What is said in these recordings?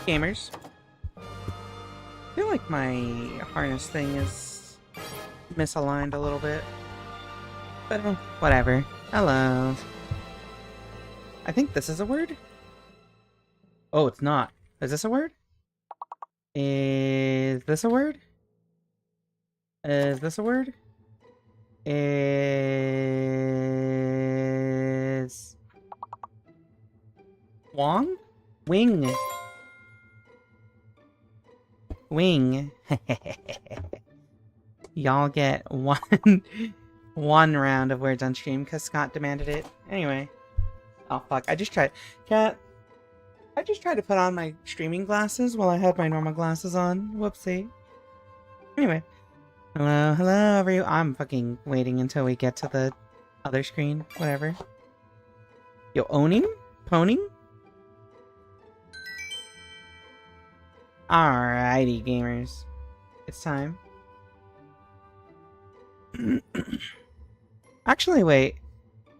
Gamers. I feel like my harness thing is misaligned a little bit. But whatever. Hello. I think this is a word? Oh, it's not. Is this a word? Is this a word? Is this a word? Is... Wong? Wing. Wing. Y'all get one round of words on stream because Scott demanded it. Anyway. Oh fuck, I just tried to put on my streaming glasses while I had my normal glasses on. Whoopsie. Anyway. Hello, everyone. I'm fucking waiting until we get to the other screen. Whatever. Yo, owning? Poning? Alrighty, gamers. It's time. Actually, wait.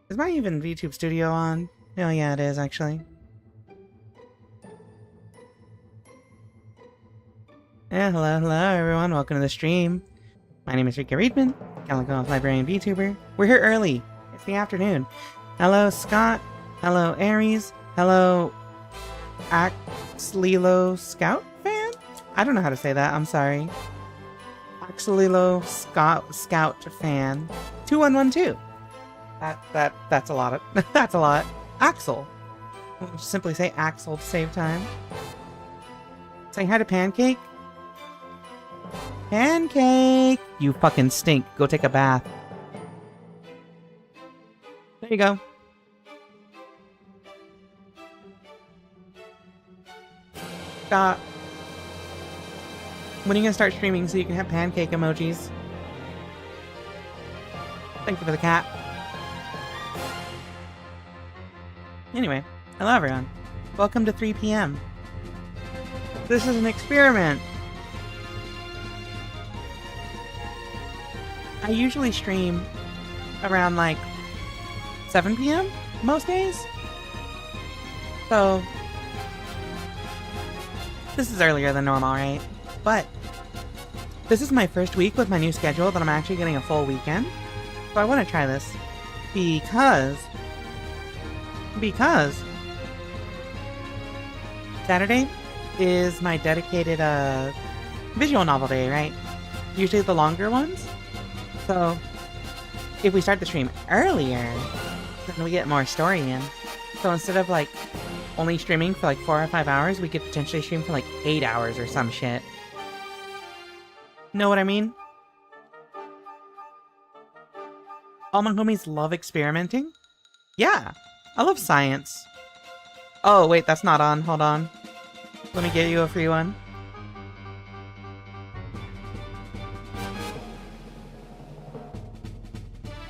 Is my even VTube Studio on? Oh, yeah, it is, actually. Yeah, hello, everyone. Welcome to the stream. My name is Rika Readman, Calico Librarian VTuber. We're here early. It's the afternoon. Hello, Scott. Hello, Aries. Hello, Axlilo Scout fan? I don't know how to say that. I'm sorry. Axlilo Scout fan. 2112. That's a lot of that's a lot. Axel. Just simply say Axel to save time. Say hi to Pancake. Pancake! You fucking stink. Go take a bath. There you go. Stop. When are you gonna start streaming so you can have pancake emojis? Thank you for the cat. Anyway, hello everyone. Welcome to 3 PM. This is an experiment. I usually stream around like 7 PM most days. So this is earlier than normal, right? But this is my first week with my new schedule that I'm actually getting a full weekend. So I want to try this because Saturday is my dedicated visual novel day, right? Usually the longer ones. So if we start the stream earlier, then we get more story in. So instead of like only streaming for like 4 or 5 hours, we could potentially stream for like 8 hours or some shit. Know what I mean? All my homies love experimenting. Yeah, I love science. Oh wait, that's not on. Hold on. Let me get you a free one.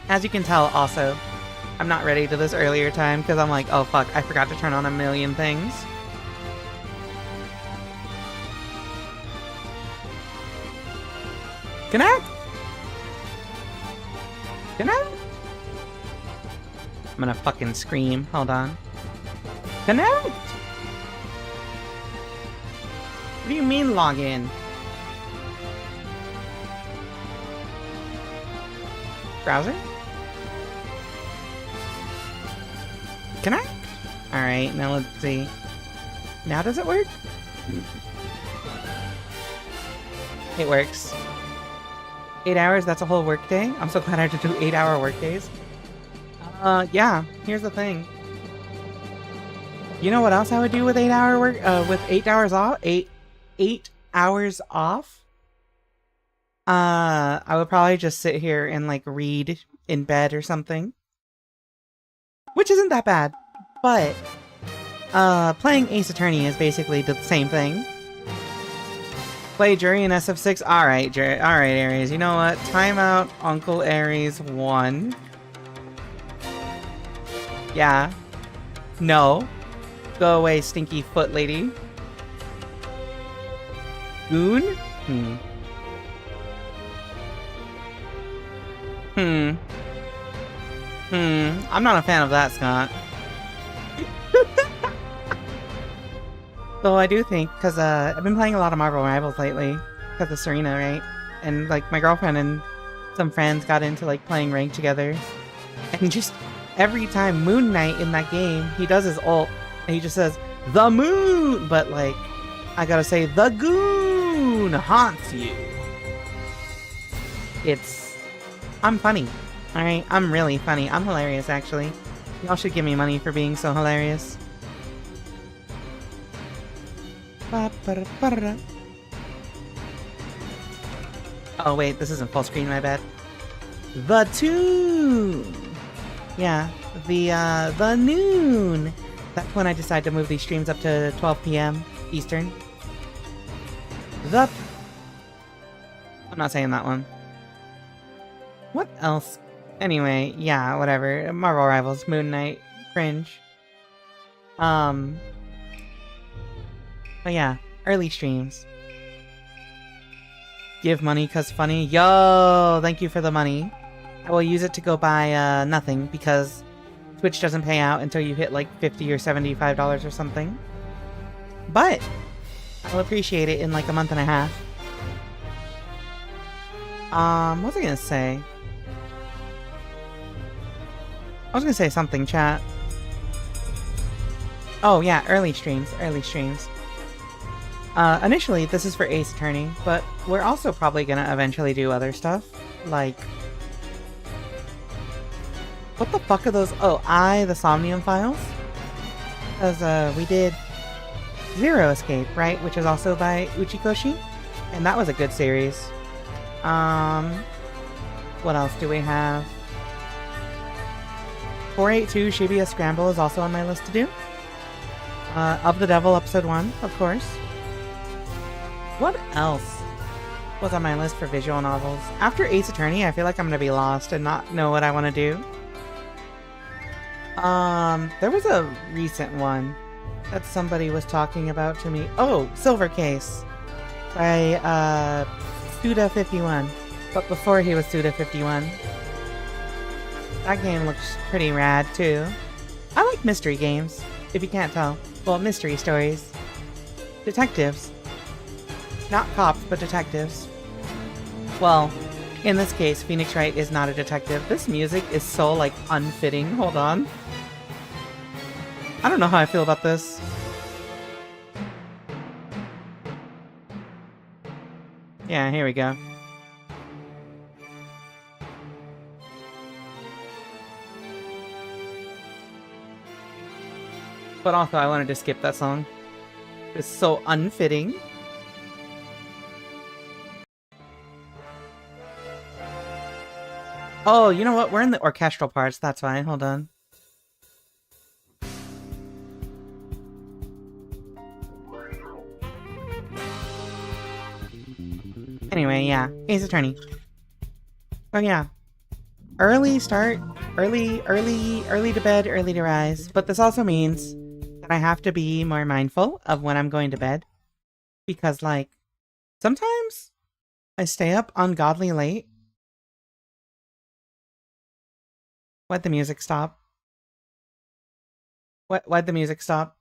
As you can tell, also, I'm not ready to this earlier time because I'm like, oh fuck, I forgot to turn on a million things. Connect! Connect! I'm gonna fucking scream. Hold on. Connect! What do you mean log in? Browser? Connect? Alright, now let's see. Now does it work? It works. 8 hours, that's a whole workday? I'm so glad I had to do 8-hour workdays. Yeah, here's the thing. You know what else I would do with 8-hour work? With 8 hours off? 8 hours off? I would probably just sit here and, like, read in bed or something. Which isn't that bad. But, playing Ace Attorney is basically the same thing. Play Jury in SF6? Alright, alright, Aries. You know what? Timeout Uncle Aries 1. Yeah. No. Go away, stinky foot lady. Goon? I'm not a fan of that, Scott. Though I do think, because I've been playing a lot of Marvel Rivals lately, because of Serena, right? And like my girlfriend and some friends got into like playing rank together. And just every time Moon Knight in that game, he does his ult, and he just says, "The moon!" But like, I gotta say, "The goon haunts you." I'm funny. Alright, I'm really funny. I'm hilarious, actually. Y'all should give me money for being so hilarious. Oh wait, this isn't full screen, my bad. The tune! Yeah, the noon! That's when I decide to move these streams up to 12 PM Eastern. I'm not saying that one. What else? Anyway, yeah, whatever. Marvel Rivals, Moon Knight, cringe. But yeah, early streams. Give money cause funny. Yo, thank you for the money. I will use it to go buy nothing because Twitch doesn't pay out until you hit like $50 or $75 or something. But I'll appreciate it in like a month and a half. What was I gonna say? I was gonna say something, chat. Oh yeah, early streams. Initially, this is for Ace Attorney, but we're also probably gonna eventually do other stuff, like... What the fuck are those? Oh, the Somnium Files? Because, we did Zero Escape, right? Which is also by Uchikoshi, and that was a good series. What else do we have? 482 Shibuya Scramble is also on my list to do. Of the Devil, Episode 1, of course. What else was on my list for visual novels? After Ace Attorney, I feel like I'm gonna be lost and not know what I want to do. There was a recent one that somebody was talking about to me. Oh, Silver Case by, Suda51. But before he was Suda51. That game looks pretty rad, too. I like mystery games, if you can't tell. Well, mystery stories. Detectives. Not cops, but detectives. Well, in this case, Phoenix Wright is not a detective. This music is so, like, unfitting. Hold on. I don't know how I feel about this. Yeah, here we go. But also, I wanted to skip that song. It's so unfitting. Oh, you know what? We're in the orchestral parts. That's fine. Hold on. Anyway, yeah. Ace Attorney. Oh, yeah. Early start. Early to bed, early to rise. But this also means that I have to be more mindful of when I'm going to bed. Because, like, sometimes I stay up ungodly late. Why'd the music stop? Why'd the music stop?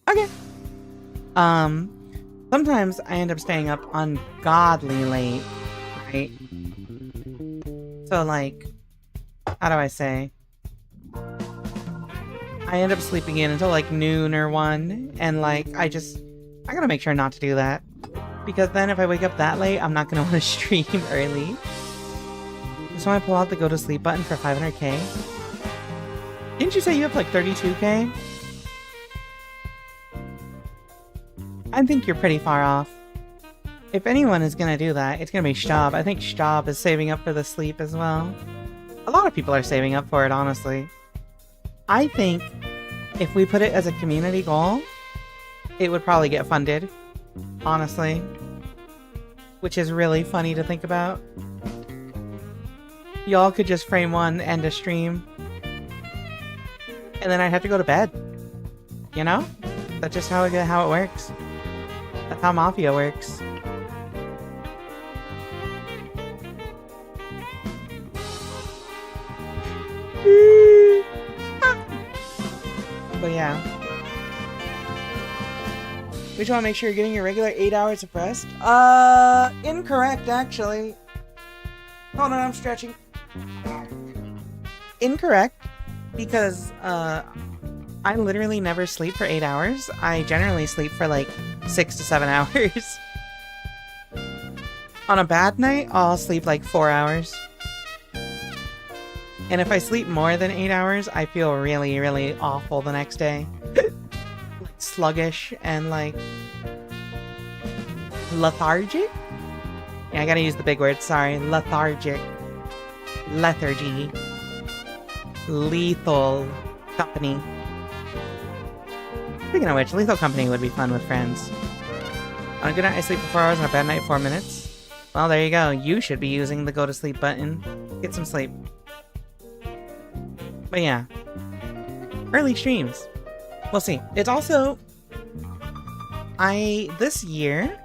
Okay. Sometimes I end up staying up ungodly late, right? So, like, how do I say? I end up sleeping in until, like, noon or 1, and, like, I gotta make sure not to do that. Because then if I wake up that late, I'm not gonna want to stream early. So I pull out the go to sleep button for 500k. Didn't you say you have, like, 32k? I think you're pretty far off. If anyone is gonna do that, it's gonna be Stab. I think Stab is saving up for the sleep as well. A lot of people are saving up for it, honestly. I think if we put it as a community goal, it would probably get funded. Honestly. Which is really funny to think about. Y'all could just frame one, end a stream. And then I'd have to go to bed. You know? That's just how it works. That's how Mafia works. But yeah. We just want to make sure you're getting your regular 8 hours of rest. Incorrect, actually. Hold on, I'm stretching. Incorrect, because, I literally never sleep for 8 hours. I generally sleep for, like, 6 to 7 hours. On a bad night, I'll sleep, like, 4 hours. And if I sleep more than 8 hours, I feel really, really awful the next day. Like, sluggish and, like, lethargic? Yeah, I gotta use the big word, sorry. Lethargic. Lethargy. Lethal Company. Speaking of which, Lethal Company would be fun with friends. On a good night, I sleep for 4 hours, on a bad night, 4 minutes. Well, there you go. You should be using the go to sleep button. Get some sleep. But yeah. Early streams. We'll see. It's also... This year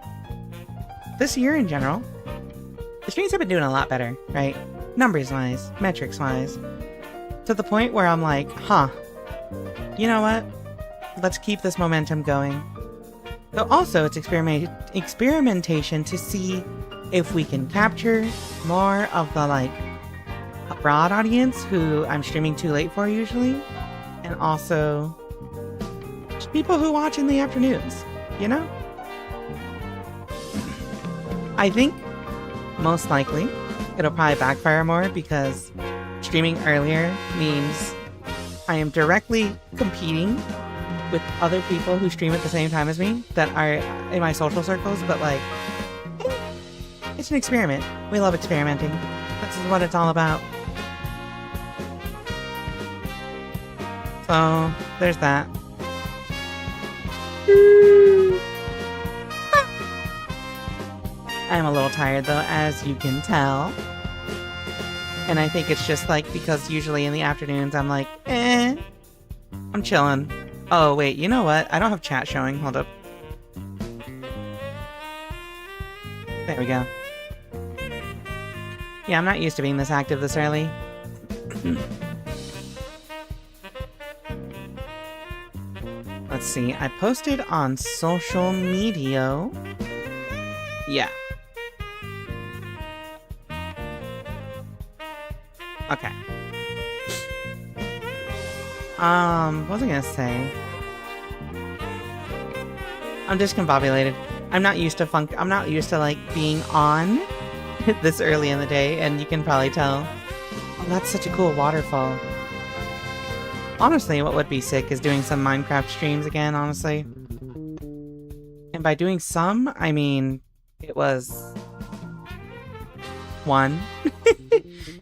in general, the streams have been doing a lot better, right? Numbers-wise, metrics-wise. To the point where I'm like, huh. You know what? Let's keep this momentum going. So also, it's experimentation to see if we can capture more of the, like, broad audience who I'm streaming too late for usually, and also just people who watch in the afternoons, you know? I think most likely it'll probably backfire more because streaming earlier means I am directly competing with other people who stream at the same time as me that are in my social circles, but like, it's an experiment. We love experimenting. This is what it's all about. So, there's that. I'm a little tired though, as you can tell. And I think it's just like, because usually in the afternoons I'm like, I'm chilling. Oh wait, you know what? I don't have chat showing, hold up. There we go. Yeah, I'm not used to being this active this early. Let's see, I posted on social media. Yeah. Okay. What was I gonna say? I'm discombobulated. I'm not used to like being on this early in the day, and you can probably tell. Oh, that's such a cool waterfall. Honestly, what would be sick is doing some Minecraft streams again, honestly. And by doing some, I mean, it was... one.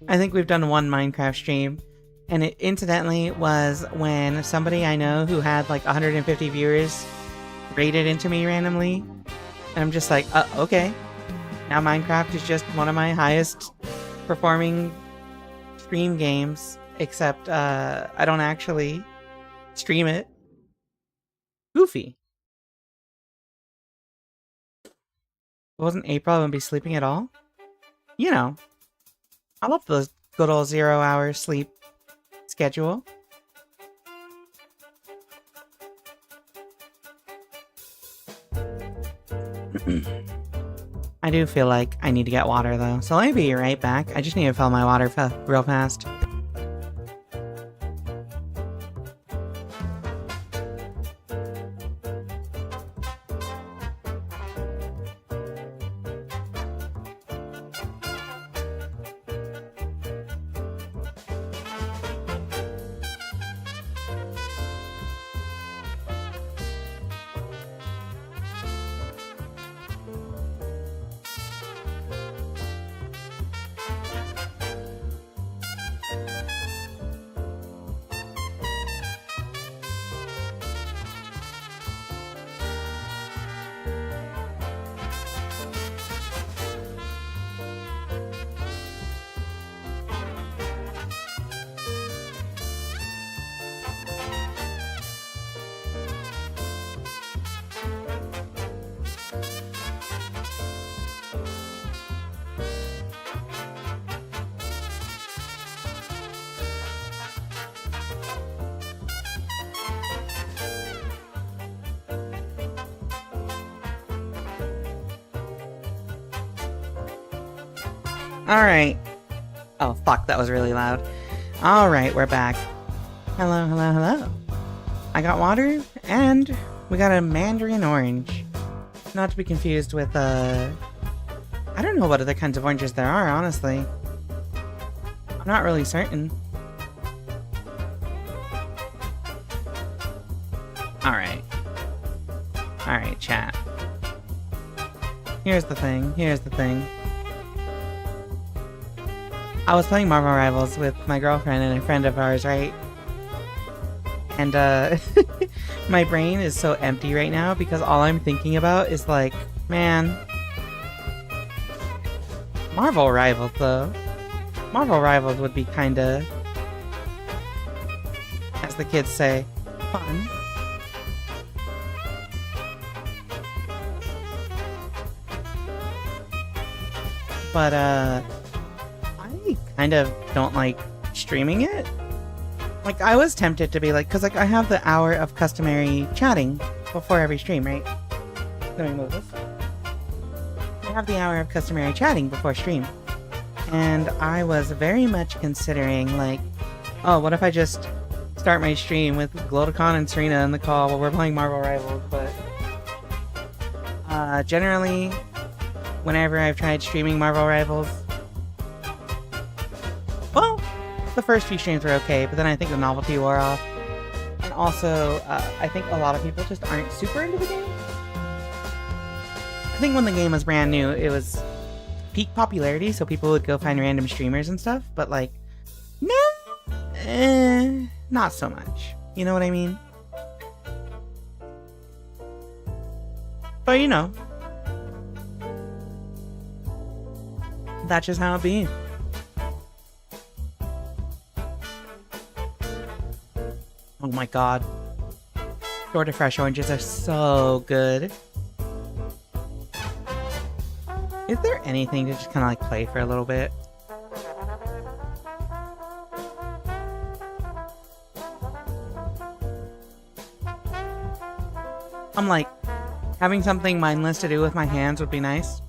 I think we've done one Minecraft stream. And it incidentally was when somebody I know who had like 150 viewers raided into me randomly. And I'm just like, okay. Now Minecraft is just one of my highest performing stream games. Except, I don't actually stream it. Goofy. Wasn't April, I wouldn't be sleeping at all? You know. I love the good old 0-hour sleep schedule. I do feel like I need to get water though, so let me be right back. I just need to fill my water real fast. Alright. Oh, fuck, that was really loud. Alright, we're back. Hello, hello, hello. I got water, and we got a mandarin orange. Not to be confused with, I don't know what other kinds of oranges there are, honestly. I'm not really certain. Alright. Alright, chat. Here's the thing. I was playing Marvel Rivals with my girlfriend and a friend of ours, right? And, my brain is so empty right now because all I'm thinking about is like, man, Marvel Rivals, though. Marvel Rivals would be kinda, as the kids say, fun. But, I kind of don't like streaming it. Like, I was tempted to be like, because, like, I have the hour of customary chatting before every stream, right? Let me move this. I have the hour of customary chatting before stream. And I was very much considering, like, oh, what if I just start my stream with Glotacon and Serena in the call while we're playing Marvel Rivals, but... generally, whenever I've tried streaming Marvel Rivals, well, the first few streams were okay, but then I think the novelty wore off. And also, I think a lot of people just aren't super into the game. I think when the game was brand new, it was peak popularity, so people would go find random streamers and stuff, but like, not so much. You know what I mean? But you know, that's just how it be. Oh my god. Florida Fresh oranges are so good. Is there anything to just kind of like play for a little bit? I'm like, having something mindless to do with my hands would be nice.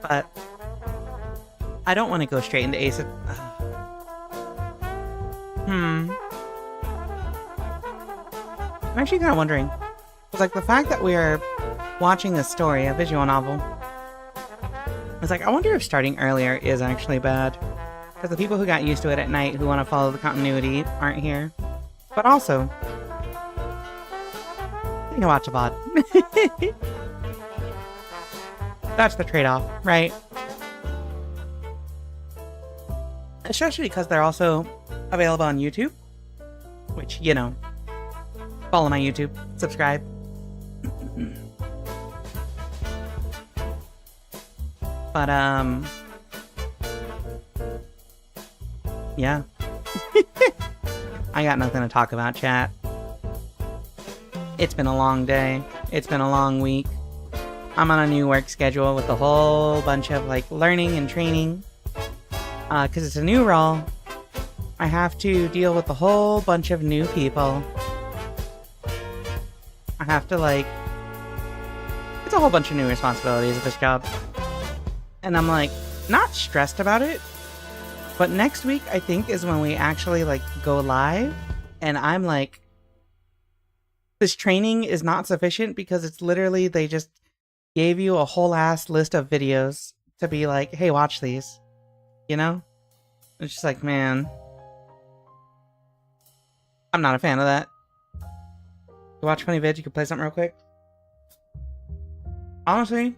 But I don't want to go straight into Ace. I'm actually kind of wondering. It's like the fact that we are watching this story, a visual novel. It's like, I wonder if starting earlier is actually bad. Because the people who got used to it at night, who want to follow the continuity, aren't here. But also, you can watch a VOD. That's the trade-off, right? Especially because they're also available on YouTube. Which, you know, follow my YouTube, subscribe. But, yeah. I got nothing to talk about, chat. It's been a long day. It's been a long week. I'm on a new work schedule with a whole bunch of, like, learning and training. Because it's a new role. I have to deal with a whole bunch of new people. I have to, like... It's a whole bunch of new responsibilities at this job. And I'm, like, not stressed about it. But next week, I think, is when we actually, like, go live. And I'm, like... This training is not sufficient because it's literally, they just gave you a whole ass list of videos to be like, hey, watch these. You know? It's just like, man... I'm not a fan of that. You watch funny vids, you can play something real quick. Honestly,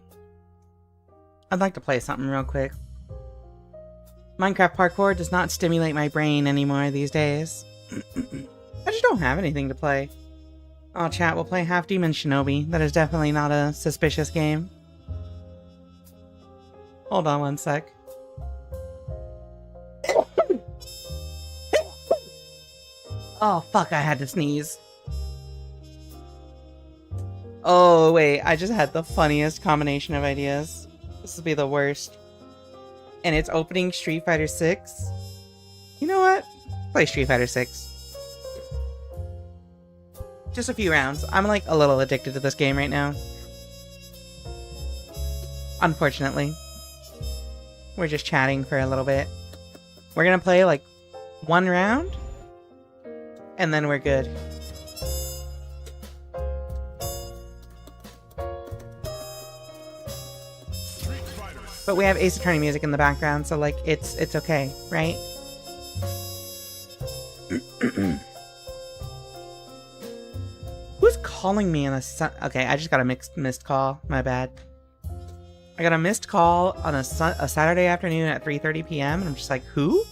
I'd like to play something real quick. Minecraft parkour does not stimulate my brain anymore these days. I just don't have anything to play. Oh, chat, we'll play Half Demon Shinobi. That is definitely not a suspicious game. Hold on one sec. Oh, fuck, I had to sneeze. Oh, wait, I just had the funniest combination of ideas. This will be the worst. And it's opening Street Fighter 6. You know what? Play Street Fighter 6. Just a few rounds. I'm, like, a little addicted to this game right now. Unfortunately. We're just chatting for a little bit. We're gonna play like 1 round, and then we're good. But we have Ace Attorney music in the background, so like it's okay, right? Who's calling me on a okay, I just got a missed call. My bad. I got a missed call on a Saturday afternoon at 3:30 p.m. and I'm just like, who?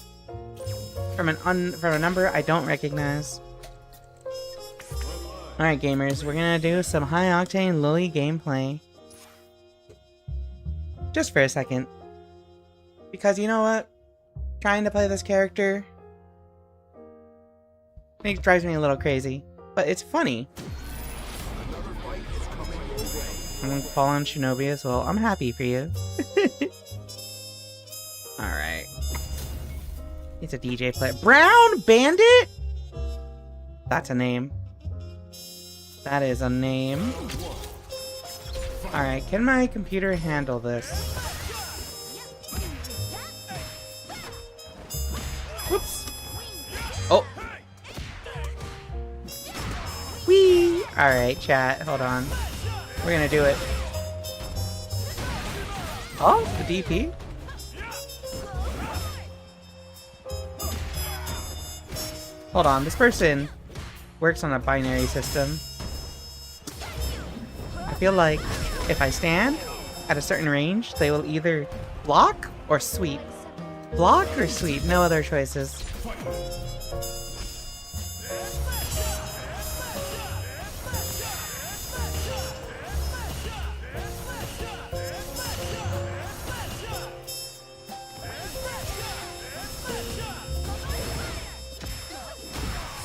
From a number I don't recognize. All right, gamers, we're gonna do some high octane Lily gameplay. Just for a second, because you know what? Trying to play this character, it drives me a little crazy, but it's funny. I'm gonna fall on Shinobi as well. I'm happy for you. Alright. It's a DJ player. Brown Bandit? That's a name. That is a name. Alright, can my computer handle this? Whoops. Oh. Whee! Alright, chat, hold on. We're gonna do it. Oh, the DP? Hold on, this person works on a binary system. I feel like if I stand at a certain range, they will either block or sweep. Block or sweep, no other choices.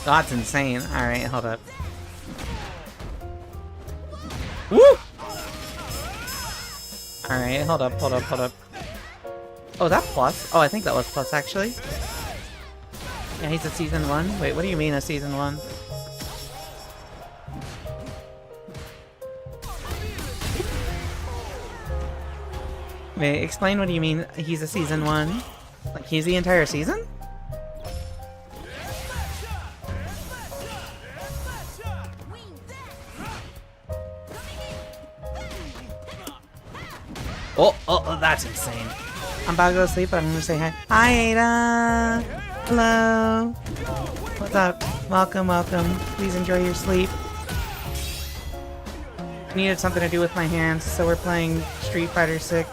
That's insane. Alright, hold up. Woo! Alright, hold up. Oh, is that plus? Oh, I think that was plus, actually. Yeah, he's a season 1. Wait, what do you mean a season 1? Wait, explain what do you mean he's a season 1? Like, he's the entire season? Oh, that's insane. I'm about to go to sleep, but I'm gonna say hi. Hi, Ada! Hello! What's up? Welcome. Please enjoy your sleep. I needed something to do with my hands, so we're playing Street Fighter 6.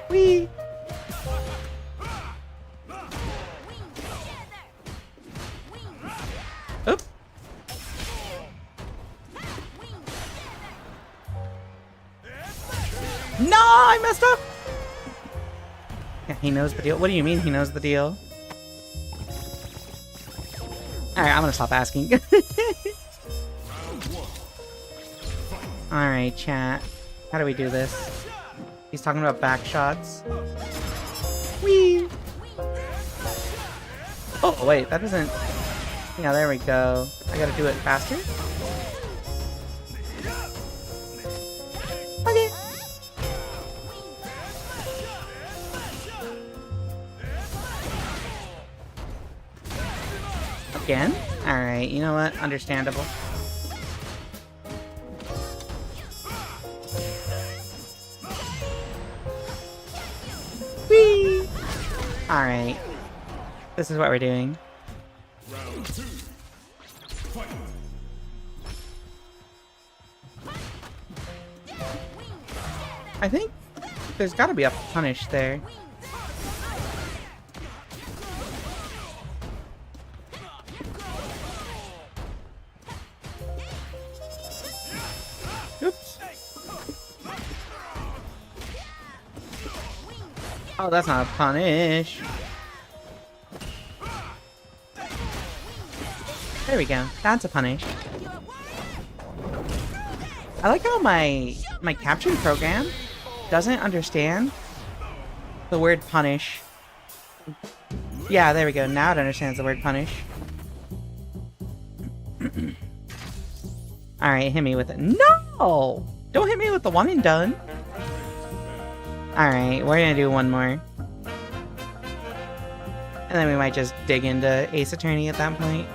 Whee! Oop! No, I messed up! Yeah, he knows the deal. What do you mean he knows the deal? Alright, I'm gonna stop asking. Alright, chat. How do we do this? He's talking about back shots. Whee! Oh, wait, that doesn't... Yeah, there we go. I gotta do it faster? Okay. Again? Alright, you know what? Understandable. Whee! Alright. This is what we're doing. Round 2. Fight. I think there's gotta be a punish there. Oops. Oh, that's not a punish. There we go. That's a punish. I like how my caption program doesn't understand the word punish. Yeah, there we go. Now it understands the word punish. Alright, hit me with it. No! Oh, don't hit me with the one and done. Alright, we're gonna do one more. And then we might just dig into Ace Attorney at that point.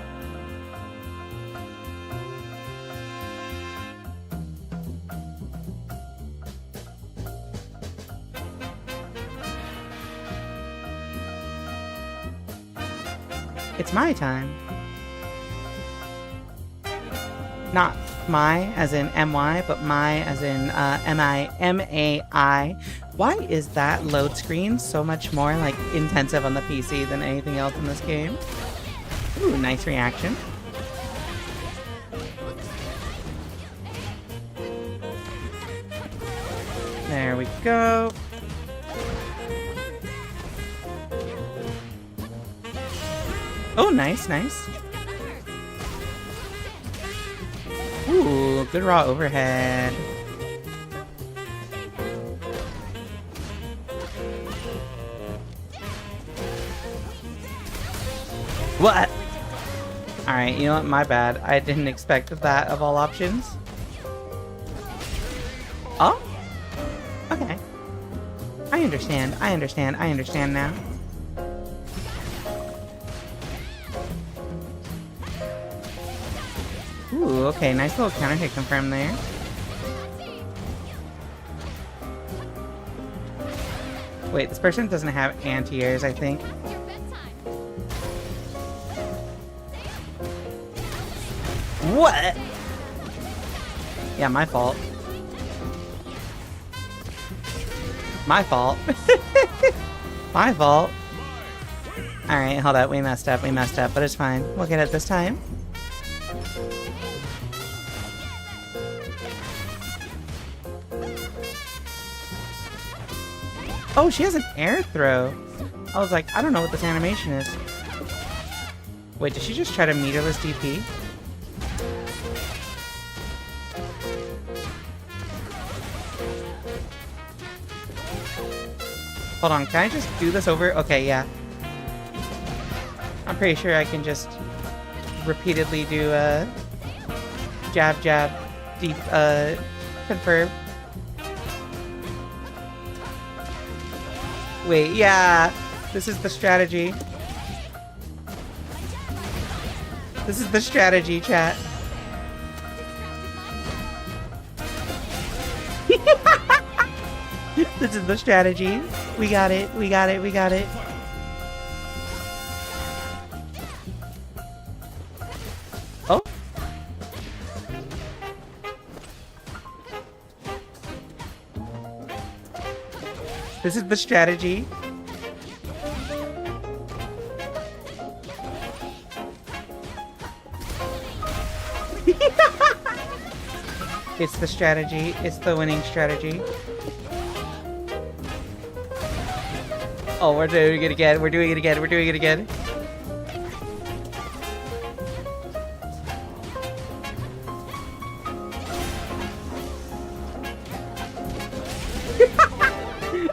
It's my time. Not my as in M-Y, but my as in M-I-M-A-I. Why is that load screen so much more like intensive on the PC than anything else in this game? Ooh, nice reaction. There we go. Oh, nice, nice. Ooh, good raw overhead. What? Alright, you know what? My bad. I didn't expect that of all options. Oh? Okay. I understand. I understand. I understand now. Ooh, okay, nice little counter hit confirmed there. Wait, this person doesn't have anti-airs, I think. What? Yeah, my fault. My fault. My fault. Alright, hold up, we messed up, but it's fine. We'll get it this time. Oh, she has an air throw. I was like, I don't know what this animation is. Wait, did she just try to meterless DP? Hold on, can I just do this over? Okay, yeah. I'm pretty sure I can just repeatedly do jab, jab, deep, confirm. Wait, yeah, this is the strategy. This is the strategy, chat. This is the strategy. We got it, we got it, we got it. Oh. This is the strategy. It's the strategy. It's the winning strategy. Oh, we're doing it again. We're doing it again. We're doing it again.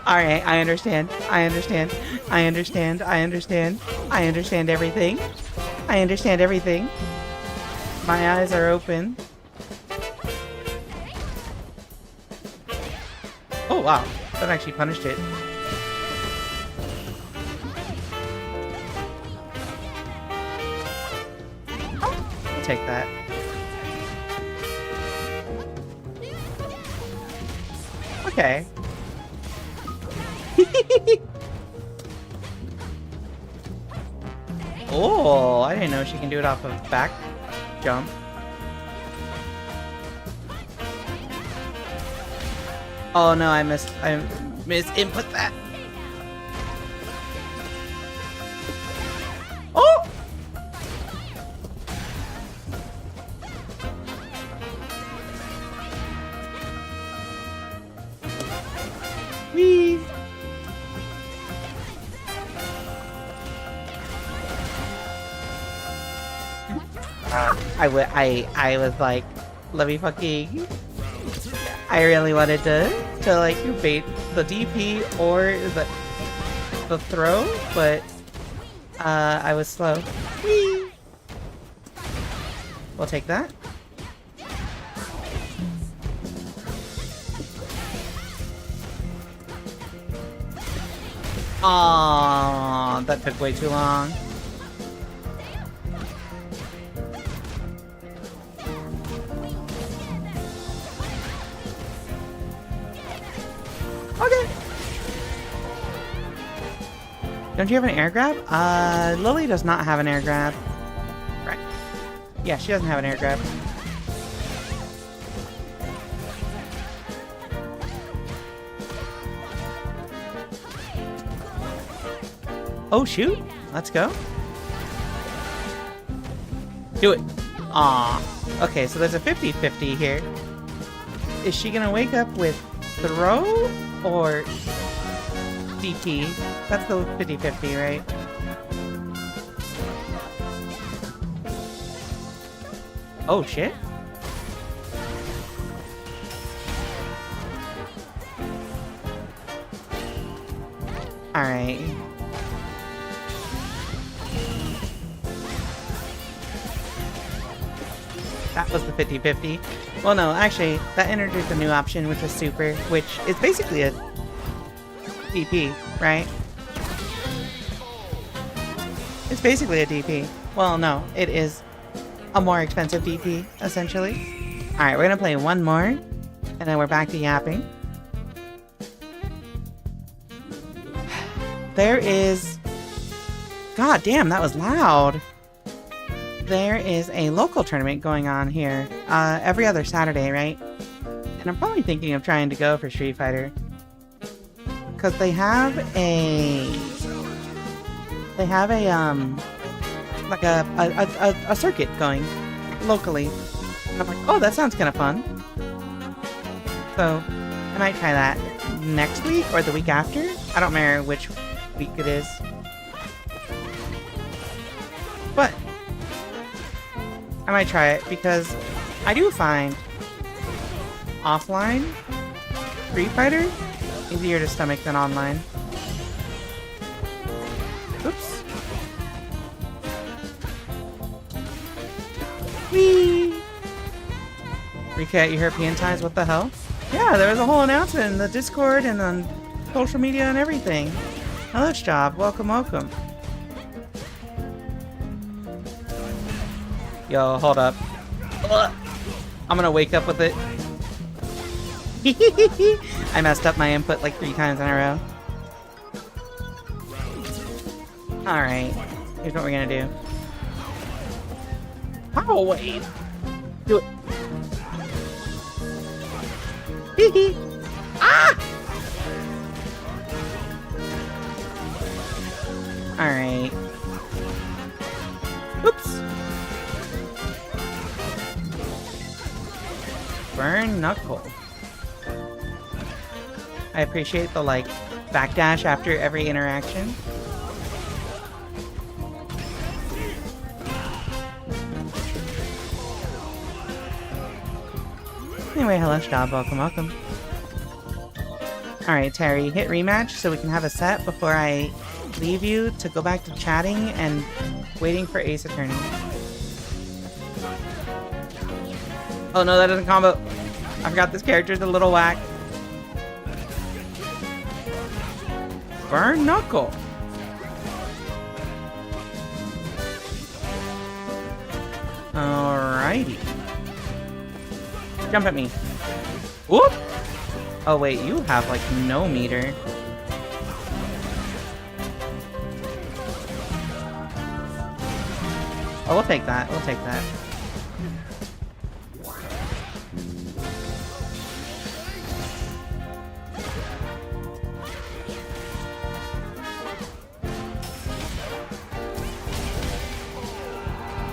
Alright, I understand. I understand. I understand. I understand. I understand everything. I understand everything. My eyes are open. Oh, wow. That actually punished it. I'll take that. Okay. Oh, I didn't know she can do it off of back jump. Oh no, I missed input that. Oh! Whee! I was like, let me fucking. I really wanted to like bait the DP or the throw, but I was slow. Whee! We'll take that. Aww, that took way too long. Okay. Don't you have an air grab? Lily does not have an air grab. Right. Yeah, she doesn't have an air grab. Oh, shoot. Let's go. Do it. Aw. Okay, so there's a 50-50 here. Is she gonna wake up with throw or DP? That's the 50-50, right? Oh, shit. Alright. That was the 50-50. Well, no, actually, that introduced a new option, which is Super, which is basically a DP, right? It's basically a DP. Well, no, it is a more expensive DP, essentially. Alright, we're gonna play one more, and then we're back to yapping. There is... God damn, that was loud! There is a local tournament going on here every other Saturday, right? And I'm probably thinking of trying to go for Street Fighter. Because they have a... like a circuit going locally. And I'm like, oh, that sounds kind of fun. So, I might try that next week or the week after. I don't remember which week it is. But I might try it because I do find offline Street Fighter easier to stomach than online. Oops. Whee! Rika, European ties, what the hell? Yeah, there was a whole announcement in the Discord and on social media and everything. Hello, Job. Welcome, welcome. Yo, hold up. Ugh. I'm gonna wake up with it. I messed up my input like 3 times in a row. Alright. Here's what we're gonna do. Power wave! Do it. Hee Ah! Alright. Oops. Burn Knuckle. I appreciate the, like, backdash after every interaction. Anyway, hello, Stab. Welcome, welcome. Alright, Terry, hit rematch so we can have a set before I leave you to go back to chatting and waiting for Ace Attorney. Oh no, that doesn't combo. I forgot this character's a little whack. Burn Knuckle. Alrighty. Jump at me. Whoop! Oh wait, you have like no meter. Oh, we'll take that. We'll take that.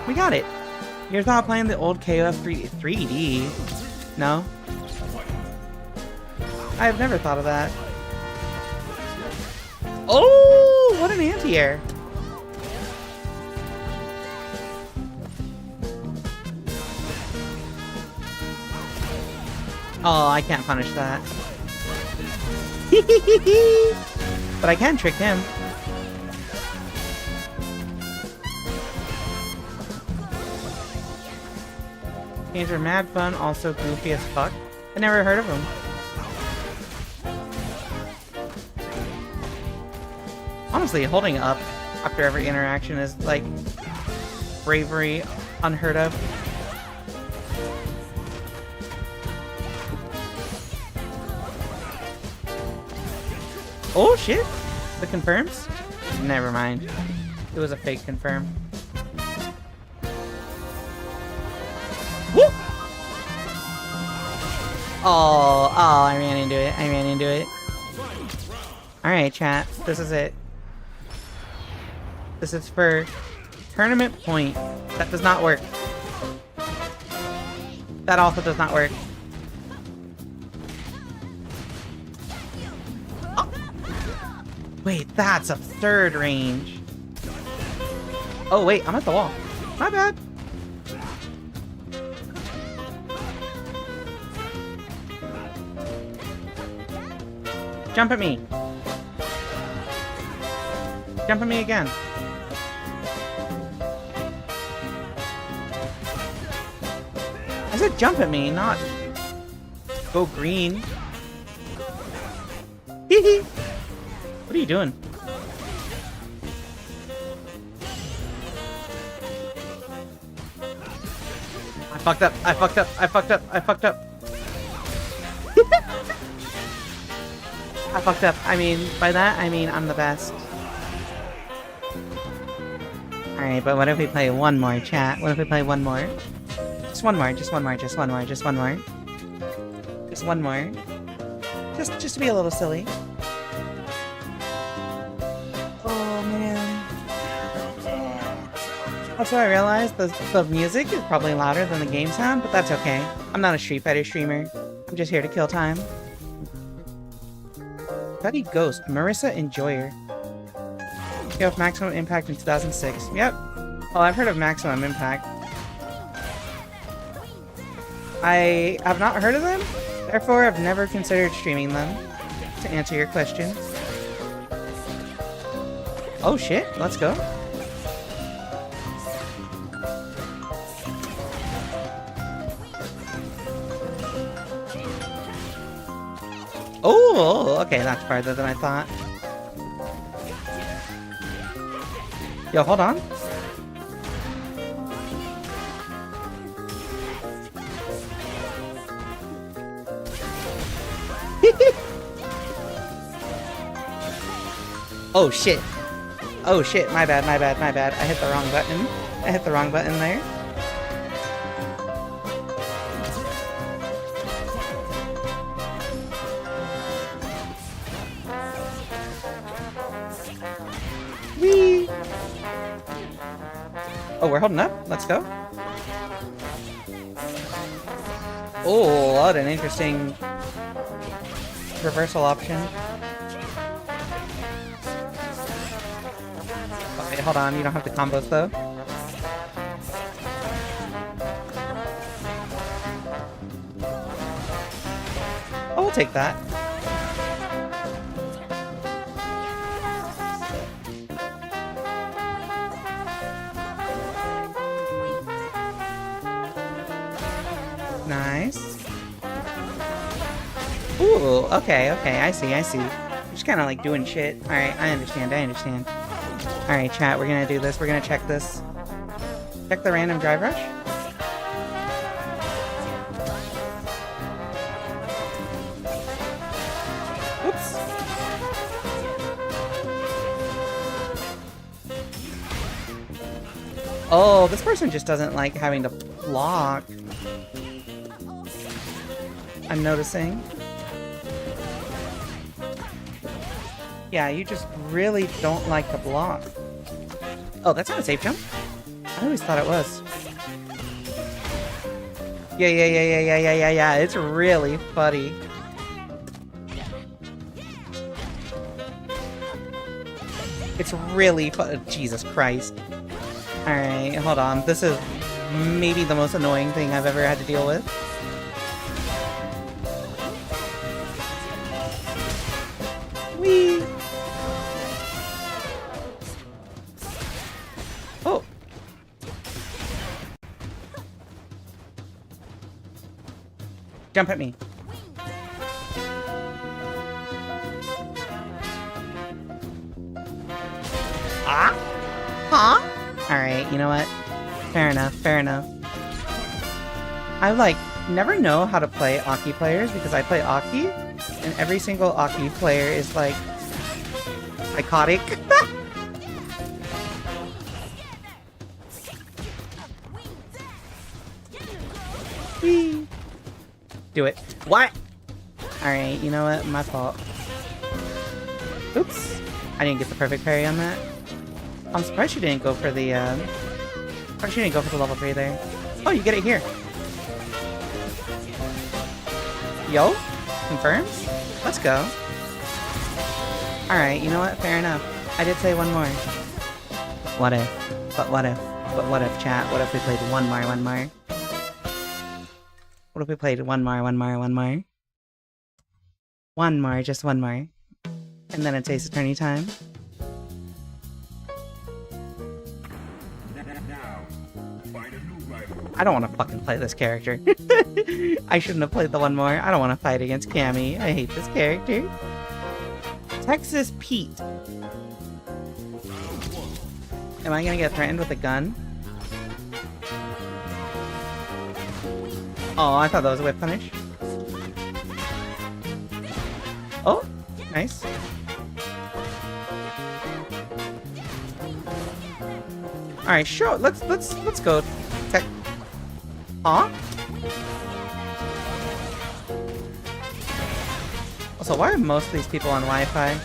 We got it. You're not playing the old KOF 3D. No? I've never thought of that. Oh, what an anti-air. Oh, I can't punish that. But I can trick him. Games are mad fun, also goofy as fuck. I never heard of them. Honestly, holding up after every interaction is, like, bravery unheard of. Oh, shit! The confirms? Never mind. It was a fake confirm. Woo! Oh, I ran into it. I ran into it. Alright, chat. This is it. This is for tournament point. That does not work. That also does not work. Oh. Wait, that's a third range. Oh, wait, I'm at the wall. My bad. Jump at me. Jump at me again. I said jump at me, not go green. Hee hee. What are you doing? I fucked up. I fucked up. I fucked up. I fucked up. I fucked up. I mean, by that, I mean I'm the best. Alright, but what if we play one more, chat? What if we play one more? Just one more, just one more, just one more, just one more. Just one more. Just to be a little silly. Oh, man. Also, I realized the music is probably louder than the game sound, but that's okay. I'm not a Street Fighter streamer. I'm just here to kill time. Buddy Ghost, Marissa Enjoyer. You have Maximum Impact in 2006. Yep. Well, I've heard of Maximum Impact. I have not heard of them, therefore I've never considered streaming them, to answer your question. Oh shit, let's go. Oh, okay, that's farther than I thought. Yo, hold on. Oh shit. Oh shit, my bad, my bad, my bad. I hit the wrong button. I hit the wrong button there. Whee! Oh, we're holding up. Let's go. Oh, what an interesting reversal option. Okay, hold on. You don't have the combos, though. Oh, we'll take that. Nice. Ooh, okay, okay, I see, I see. You're just kind of like doing shit. Alright, I understand, I understand. Alright, chat, we're gonna do this. We're gonna check this. Check the random drive rush. Oops. Oh, this person just doesn't like having to block. I'm noticing. Yeah, you just really don't like to block. Oh, that's not a safe jump? I always thought it was. Yeah. It's really funny. It's really fun. Jesus Christ. Alright, hold on. This is maybe the most annoying thing I've ever had to deal with. Whee! Oh! Jump at me. Huh? Alright, you know what? Fair enough, fair enough. I, like, never know how to play Aki players because I play Aki, and every single Aki player is, like, psychotic. Whee! Do it. What? Alright, you know what? My fault. Oops. I didn't get the perfect parry on that. I'm surprised she didn't go for the, surprised she didn't go for the level 3 there. Oh, you get it here. Yo? Confirms? Let's go. Alright, you know what? Fair enough. I did say one more. What if? But what if? But what if, chat? What if we played one more? What if we played one more? One more, just one more. And then it's Ace Attorney time. I don't want to fucking play this character. I shouldn't have played the one more. I don't want to fight against Cammy. I hate this character. Texas Pete. Am I gonna get threatened with a gun? Oh, I thought that was a whip punish. Oh, nice. All right, sure. Let's go. Tech. Huh? Also, why are most of these people on Wi-Fi?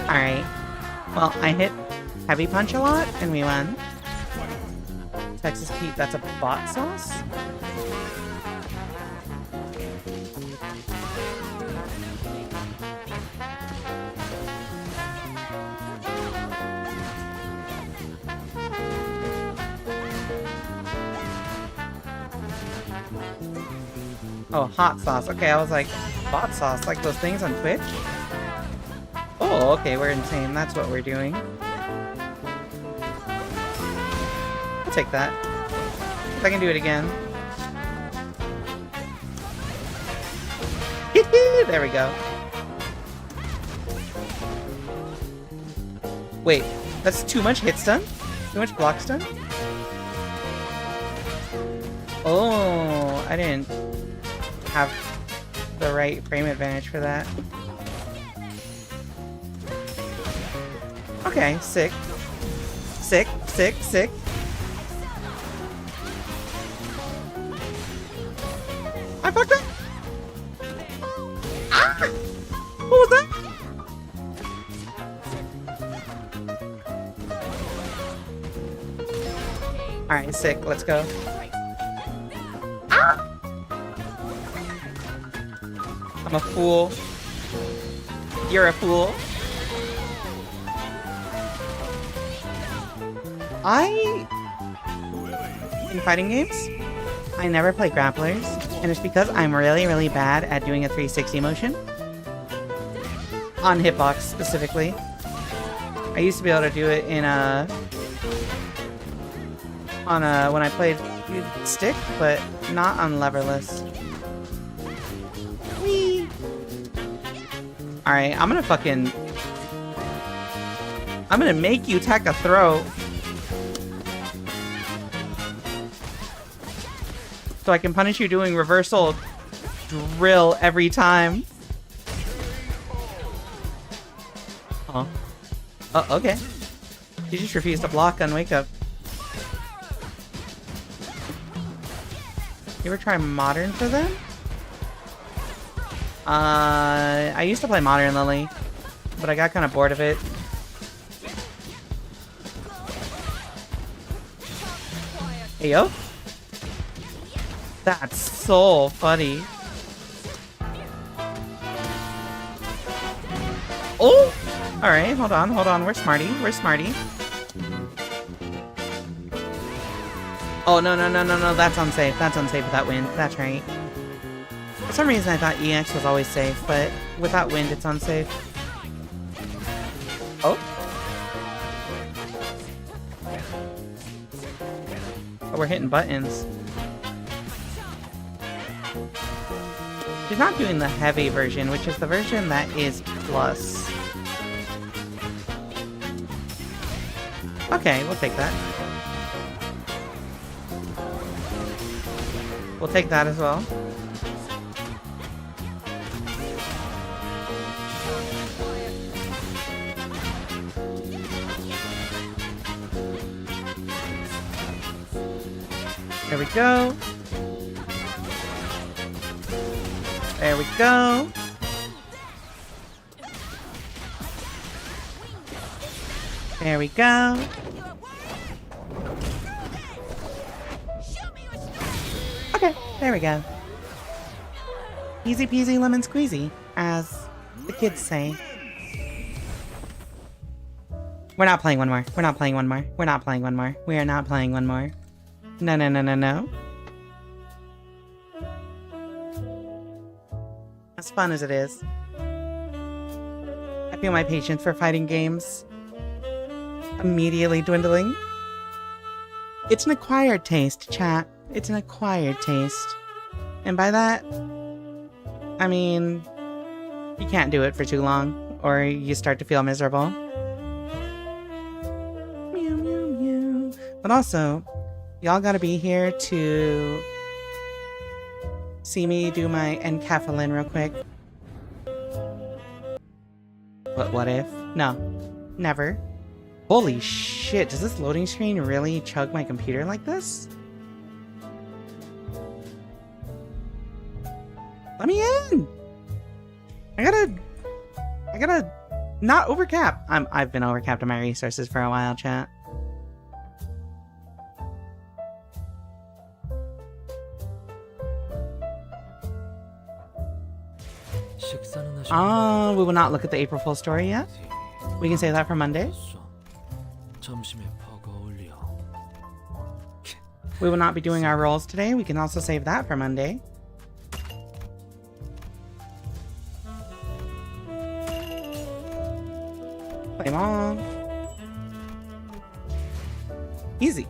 Alright. Well, I hit Heavy Punch a lot, and we won. Texas Pete, that's a bot sauce? Oh, hot sauce. Okay, I was like, bot sauce, like those things on Twitch? Oh, okay, we're insane. That's what we're doing. I'll take that. If I can do it again. There we go. Wait, that's too much hit stun? Too much block stun? Oh, I didn't have the right frame advantage for that. Okay, sick. Sick. I fucked up! Ah! What was that? Alright, sick. Let's go. Ah! I'm a fool. You're a fool. In fighting games, I never play grapplers, and it's because I'm really, really bad at doing a 360 motion. On hitbox, specifically. I used to be able to do it in when I played stick, but not on leverless. Whee! Alright, I'm gonna make you tech a throw. So I can punish you doing reversal drill every time. Oh. Oh, okay. You just refused to block on Wake Up. You ever try Modern for them? I used to play Modern Lily, but I got kind of bored of it. Hey, yo. That's so funny. Oh! Alright, hold on. Where's Smarty? Oh, no. That's unsafe. That's unsafe without wind. That's right. For some reason, I thought EX was always safe, but without wind, it's unsafe. Oh? Oh, we're hitting buttons. She's not doing the heavy version, which is the version that is plus. Okay, we'll take that. We'll take that as well. There we go. There we go. There we go. Okay, there we go. Easy peasy lemon squeezy, as the kids say. We're not playing one more. We're not playing one more. We're not playing one more. We are not playing one more. No, no, no, no, no. As fun as it is. I feel my patience for fighting games immediately dwindling. It's an acquired taste, chat. It's an acquired taste. And by that, I mean, you can't do it for too long, or you start to feel miserable. Meow, meow, meow. But also, y'all gotta be here to see me do my encapsulin real quick. But what if? No. Never. Holy shit, does this loading screen really chug my computer like this? Let me in! I gotta not overcap. I've been overcapped on my resources for a while, chat. We will not look at the April Fool's story yet. We can save that for Monday. We will not be doing our rolls today. We can also save that for Monday. Play Mom. Easy.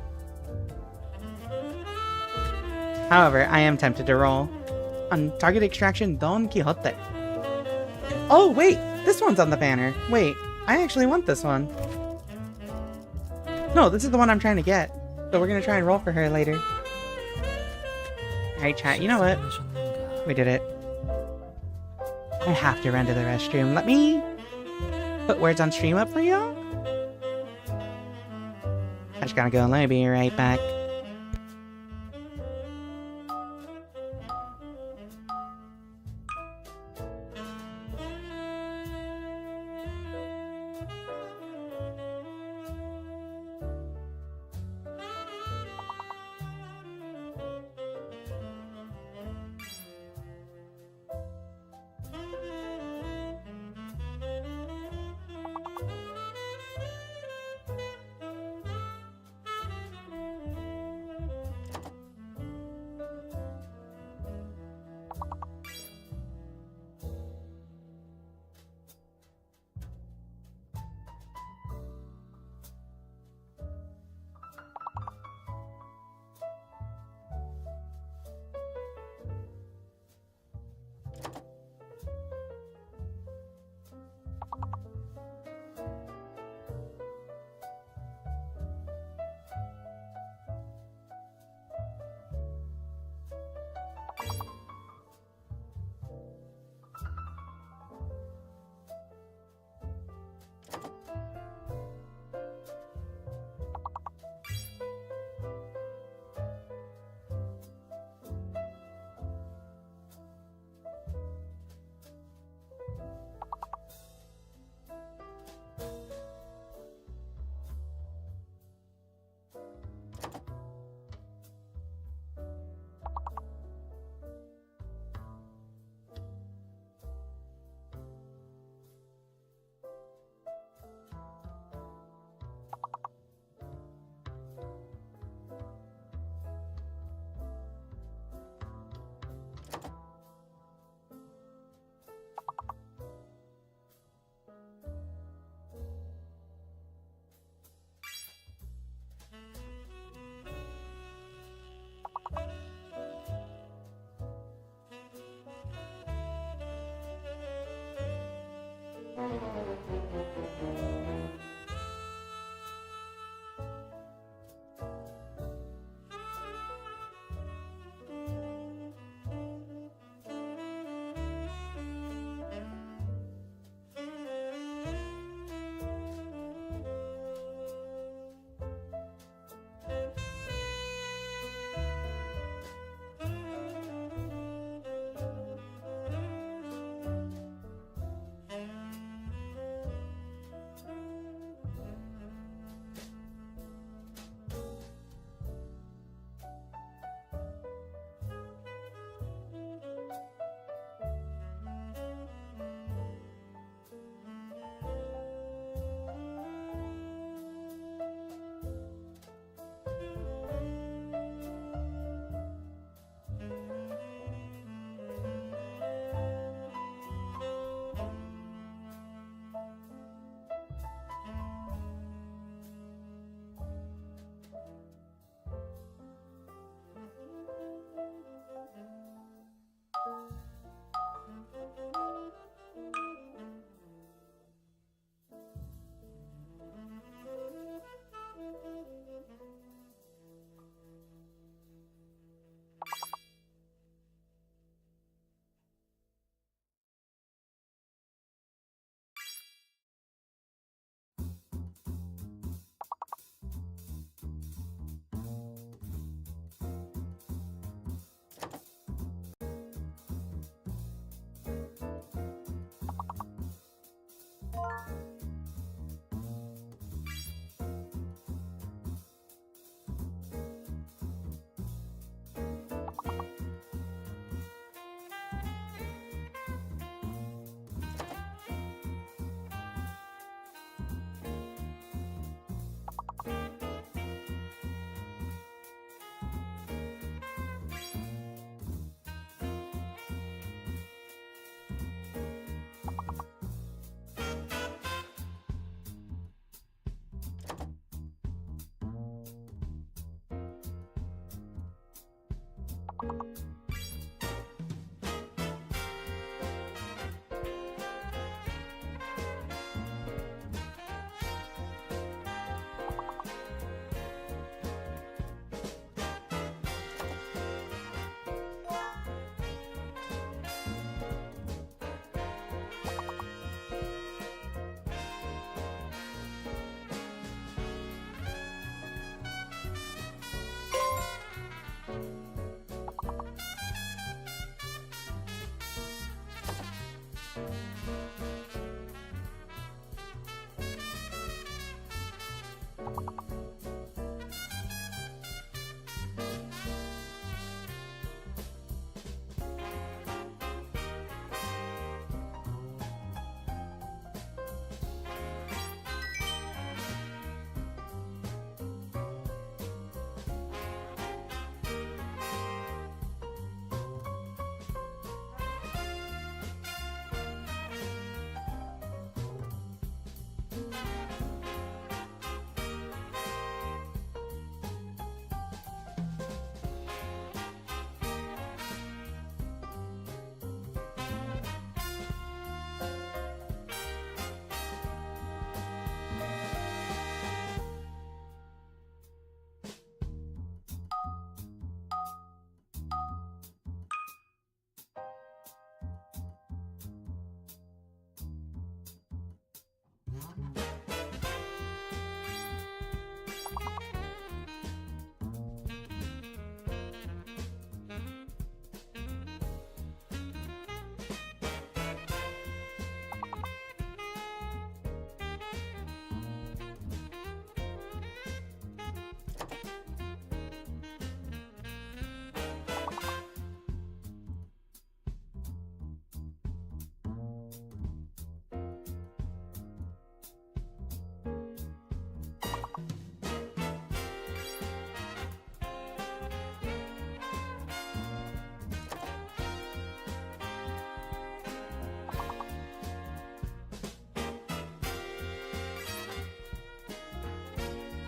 However, I am tempted to roll on Target Extraction Don Quixote. Oh, wait! This one's on the banner. Wait, I actually want this one. No, this is the one I'm trying to get. So we're gonna try and roll for her later. Alright, chat, you know what? We did it. I have to run to the restroom. Let me put words on stream up for y'all. I just gotta go. Let me be right back.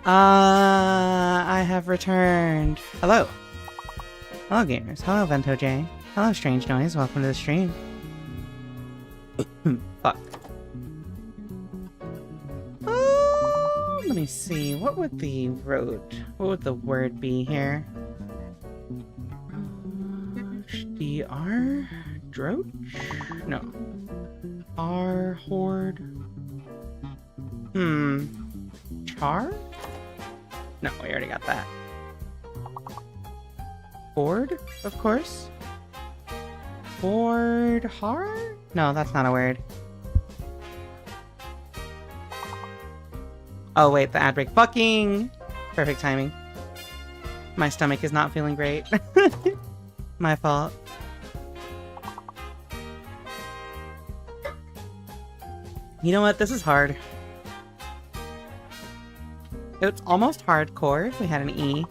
I have returned. Hello. Hello, gamers. Hello, Vento J. Hello, Strange Noise. Welcome to the stream. Fuck. Let me see. What would the word be here? DR? Droach? No. R horde? Char? No, we already got that. Board, of course. Board har? No, that's not a word. Oh wait, the ad break. Fucking perfect timing. My stomach is not feeling great. My fault. You know what? This is hard. It's almost hardcore if we had an E.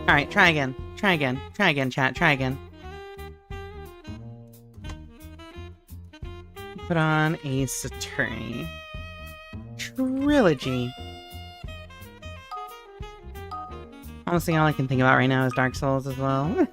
Alright, try again. Try again. Try again, chat. Try again. Put on Ace Attorney. Trilogy. Honestly, all I can think about right now is Dark Souls as well.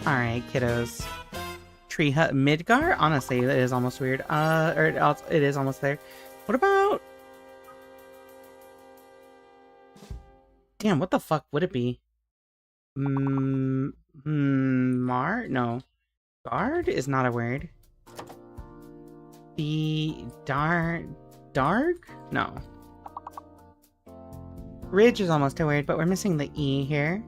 Alright, kiddos. Tree Hut Midgar? Honestly, it is almost weird. It is almost there. What about... Damn, what the fuck would it be? No. Guard is not a word. Dark? No. Ridge is almost a word, but we're missing the E here.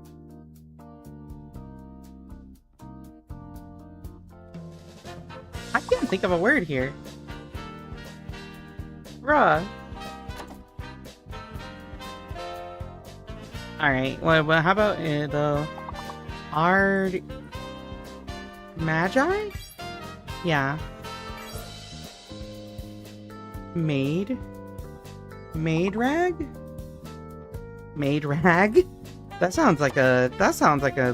I can't think of a word here. Bruh. Alright, well, how about the Ard... Magi? Yeah. Maid rag? Maid rag? That sounds like a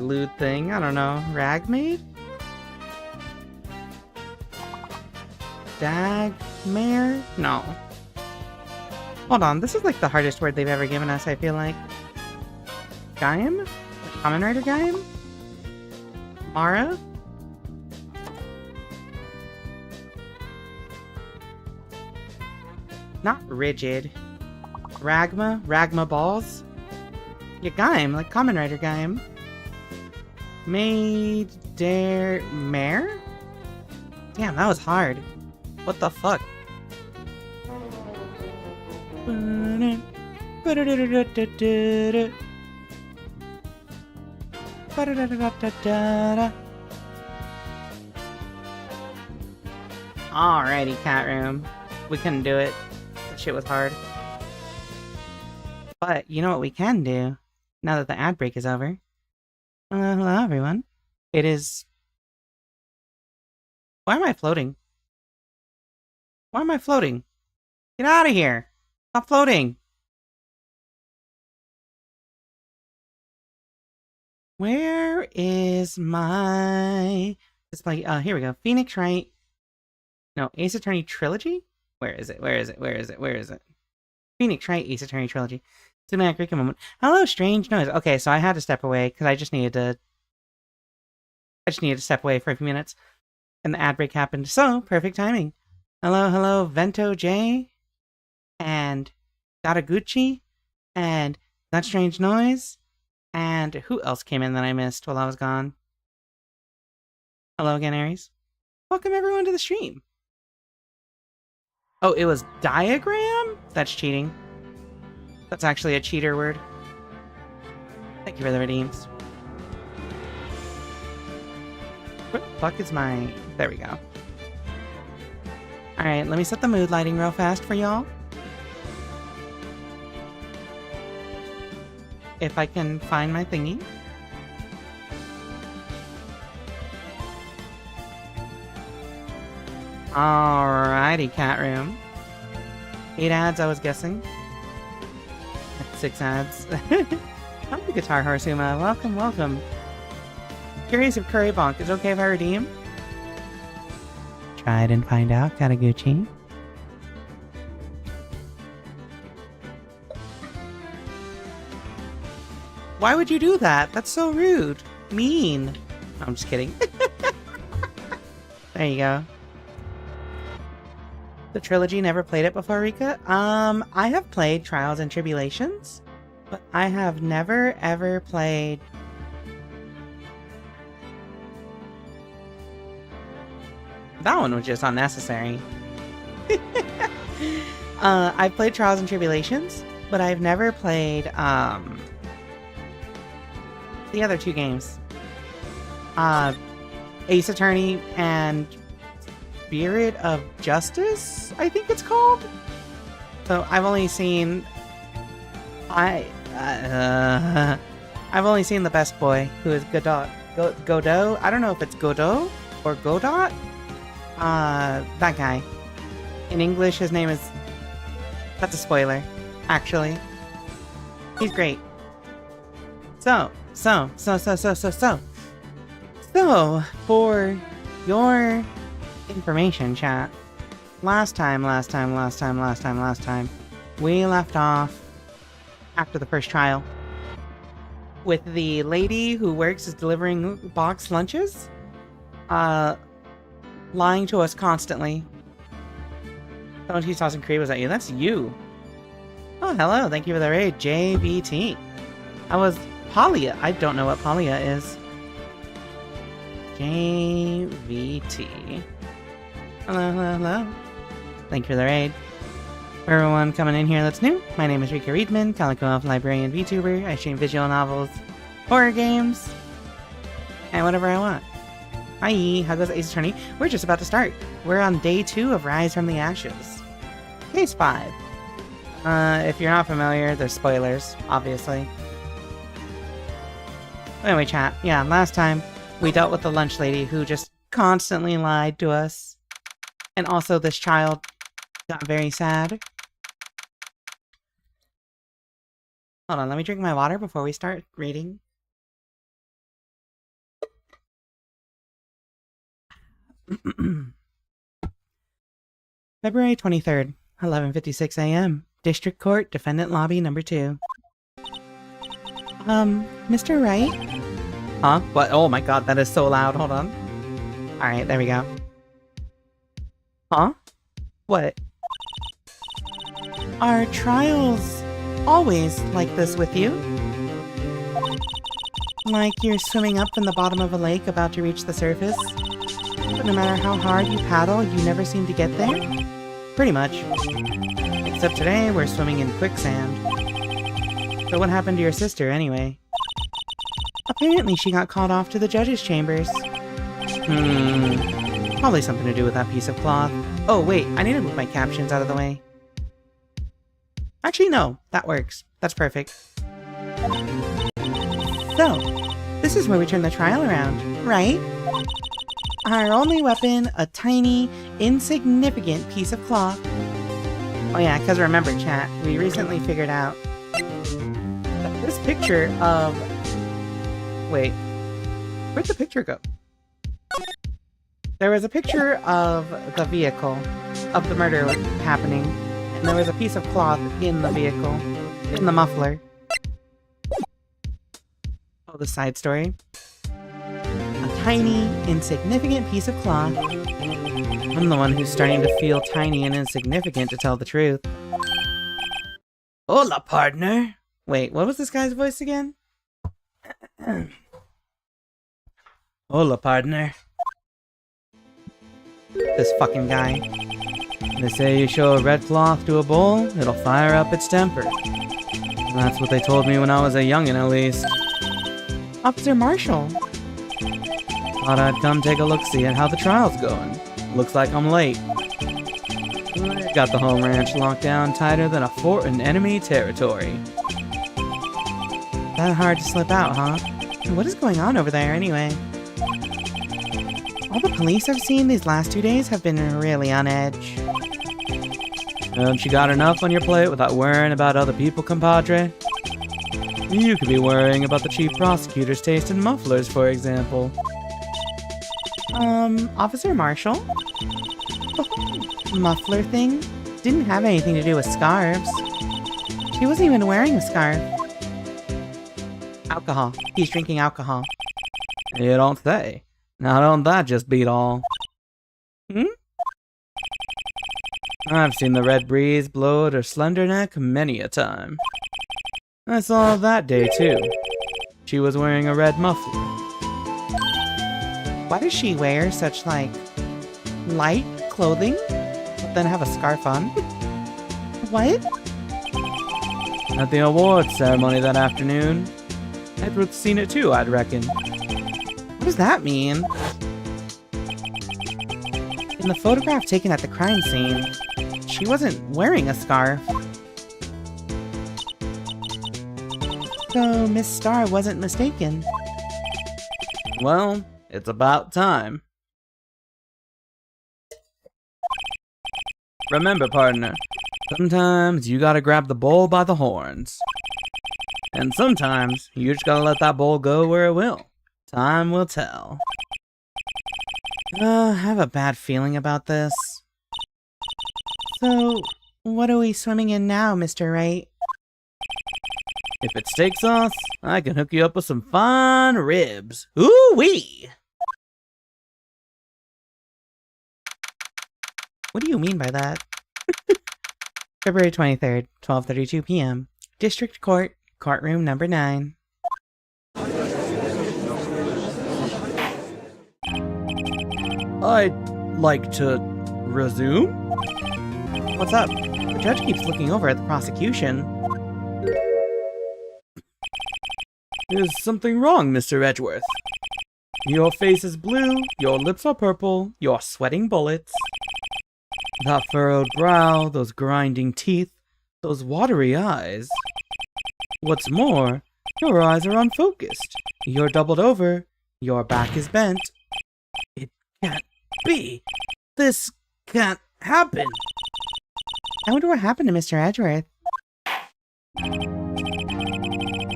lewd thing. I don't know. Rag maid? Dagmare? No. Hold on, this is like the hardest word they've ever given us, I feel like. Gaim? Common Rider Gaim? Mara? Not rigid. Ragma balls? Yeah, Gaim, like Common Rider Gaim. Mare? Damn, that was hard. What the fuck? Alrighty, cat room. We couldn't do it. That shit was hard. But you know what we can do now that the ad break is over? Hello everyone. It is... Why am I floating? Why am I floating? Get out of here! Stop floating! Where is my display? Here we go. Phoenix Wright. No, Ace Attorney Trilogy? Where is it? Phoenix Wright, Ace Attorney Trilogy. Cinematic Rika moment. Hello, strange noise. Okay, so I had to step away because I just needed to step away for a few minutes. And the ad break happened. So, perfect timing. Hello, Vento J. And Gataguchi. And That Strange Noise. And who else came in that I missed while I was gone? Hello again, Aries. Welcome everyone to the stream. Oh, it was diagram? That's cheating. That's actually a cheater word. Thank you for the redeems. Where the fuck is my... There we go. Alright, let me set the mood lighting real fast for y'all. If I can find my thingy. Alrighty, cat room. 8 ads, I was guessing. 6 ads. I'm the Guitar Horse Uma. Welcome. Curious if Curry Bonk is okay if I redeem? Try it and find out, Kataguchi. Why would you do that? That's so rude. Mean. No, I'm just kidding. There you go. The trilogy, never played it before, Rika? I have played Trials and Tribulations, but I have never ever played... That one was just unnecessary. I've played Trials and Tribulations, but I've never played, the other 2 games. Ace Attorney and Spirit of Justice, I think it's called? So I've only seen... I've only seen the best boy, who is Godot. Godot? I don't know if it's Godot or Godot. That guy. In English, his name is... That's a spoiler, actually. He's great. So, for your information, chat, last time, we left off after the first trial with the lady who works as delivering boxed lunches. lying to us constantly. Someone keeps tossing Cree, was that you? That's you. Oh, hello. Thank you for the raid, JVT. I was Polia. I don't know what Polia is. JVT. Hello, hello, hello. Thank you for the raid. For everyone coming in here that's new, my name is Rika Readman, Calico Elf Librarian VTuber. I stream visual novels, horror games, and whatever I want. Hi, how goes Ace Attorney? We're just about to start. We're on day 2 of Rise from the Ashes. Case 5. If you're not familiar, there's spoilers, obviously. Anyway, chat. Yeah, last time we dealt with the lunch lady who just constantly lied to us. And also this child got very sad. Hold on, let me drink my water before we start reading. February 23rd, 11:56 a.m. District Court, Defendant Lobby number 2. Mr. Wright? Huh? What? Oh my god, that is so loud. Hold on. Alright, there we go. Huh? What? Are trials always like this with you? Like you're swimming up in the bottom of a lake about to reach the surface, but no matter how hard you paddle, you never seem to get there? Pretty much. Except today, we're swimming in quicksand. So what happened to your sister, anyway? Apparently she got called off to the judge's chambers. Probably something to do with that piece of cloth. Oh wait, I need to move my captions out of the way. Actually no, that works. That's perfect. So, this is where we turn the trial around, right? Our only weapon, a tiny, insignificant piece of cloth. Oh yeah, because remember chat, we recently figured out that this picture of... Wait, where'd the picture go? There was a picture of the vehicle, of the murder happening, and there was a piece of cloth in the vehicle, in the muffler. Oh, the side story. A tiny, insignificant piece of cloth. I'm the one who's starting to feel tiny and insignificant, to tell the truth. Hola, partner! Wait, what was this guy's voice again? Hola, partner. This fucking guy. They say you show a red cloth to a bull, it'll fire up its temper. That's what they told me when I was a youngin', at least. Officer Marshall. Thought I'd come take a look-see at how the trial's going. Looks like I'm late. Got the home ranch locked down tighter than a fort in enemy territory. That hard to slip out, huh? What is going on over there, anyway? All the police I've seen these last 2 days have been really on edge. Haven't you got enough on your plate without worrying about other people, compadre? You could be worrying about the chief prosecutor's taste in mufflers, for example. Officer Marshall? The whole muffler thing didn't have anything to do with scarves. He wasn't even wearing a scarf. Alcohol. He's drinking alcohol. You don't say. Now don't that just beat all? I've seen the red breeze blow at her slender neck many a time. I saw that day too. She was wearing a red muffler. Why does she wear such, like, light clothing, but then have a scarf on? What? At the awards ceremony that afternoon. Edward's seen it too, I'd reckon. What does that mean? In the photograph taken at the crime scene, she wasn't wearing a scarf. So Miss Starr wasn't mistaken. Well, it's about time. Remember, partner, sometimes you gotta grab the bull by the horns. And sometimes you just gotta let that bull go where it will. Time will tell. I have a bad feeling about this. So, what are we swimming in now, Mr. Wright? If it's steak sauce, I can hook you up with some fine ribs. Ooh-wee! What do you mean by that? February 23rd, 12:32 p.m. District Court, courtroom number 9. I'd like to resume? What's up? The judge keeps looking over at the prosecution. Is something wrong, Mr. Edgeworth? Your face is blue, your lips are purple, you're sweating bullets. That furrowed brow, those grinding teeth, those watery eyes. What's more, your eyes are unfocused. You're doubled over, your back is bent. It can't be. This can't happen. I wonder what happened to Mr. Edgeworth.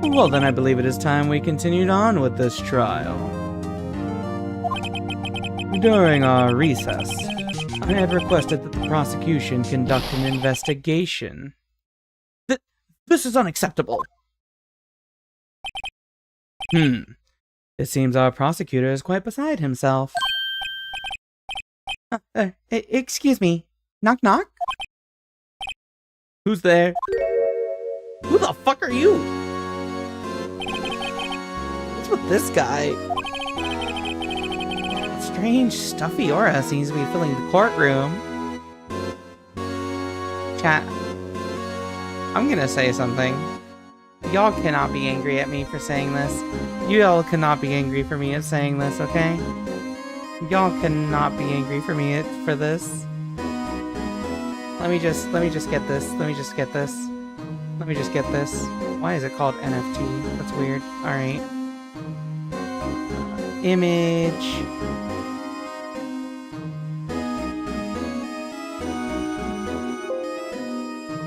Well, then I believe it is time we continued on with this trial. During our recess, I had requested that the prosecution conduct an investigation. This is unacceptable. It seems our prosecutor is quite beside himself. Excuse me. Knock knock? Who's there? Who the fuck are you? What's with this guy? A strange, stuffy aura seems to be filling the courtroom. Chat. I'm gonna say something. Y'all cannot be angry at me for saying this. Y'all cannot be angry for me at saying this, okay? Y'all cannot be angry for me for this. Let me just get this. Let me just get this. Let me just get this. Why is it called NFT? That's weird. Alright. Image.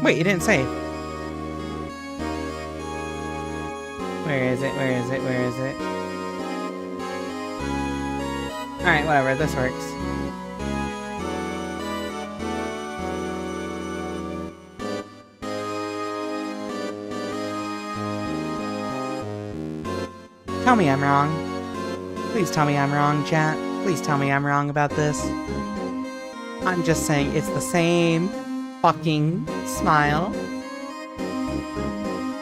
Wait, you didn't save. Where is it? Where is it? Where is it? Alright, whatever. This works. Tell me I'm wrong. Please tell me I'm wrong, chat. Please tell me I'm wrong about this. I'm just saying it's the same fucking smile.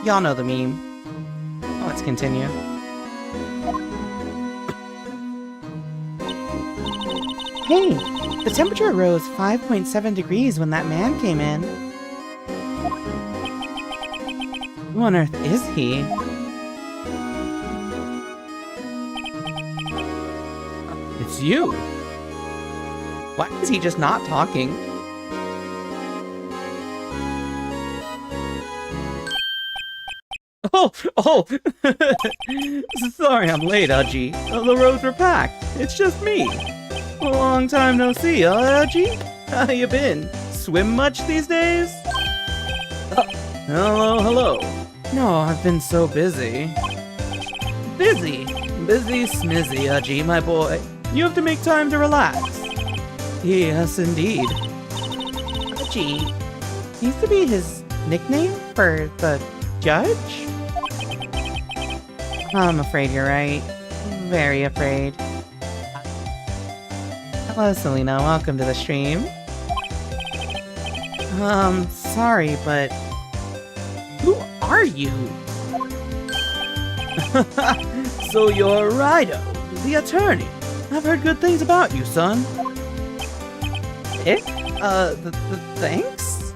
Y'all know the meme. Let's continue. Hey, the temperature rose 5.7 degrees when that man came in. Who on earth is he? It's you. Why is he just not talking? Oh! Sorry I'm late, Udgy. The roads were packed. It's just me. A long time no see, huh, Udgy? How you been? Swim much these days? Hello. No, I've been so busy. Busy smizzy, Udgy, my boy. You have to make time to relax. Yes, indeed. Udgy seems to be his nickname for the judge? I'm afraid you're right. Very afraid. Hello, Selena. Welcome to the stream. Sorry, but... who are you? So you're Rido, the attorney. I've heard good things about you, son. Thanks?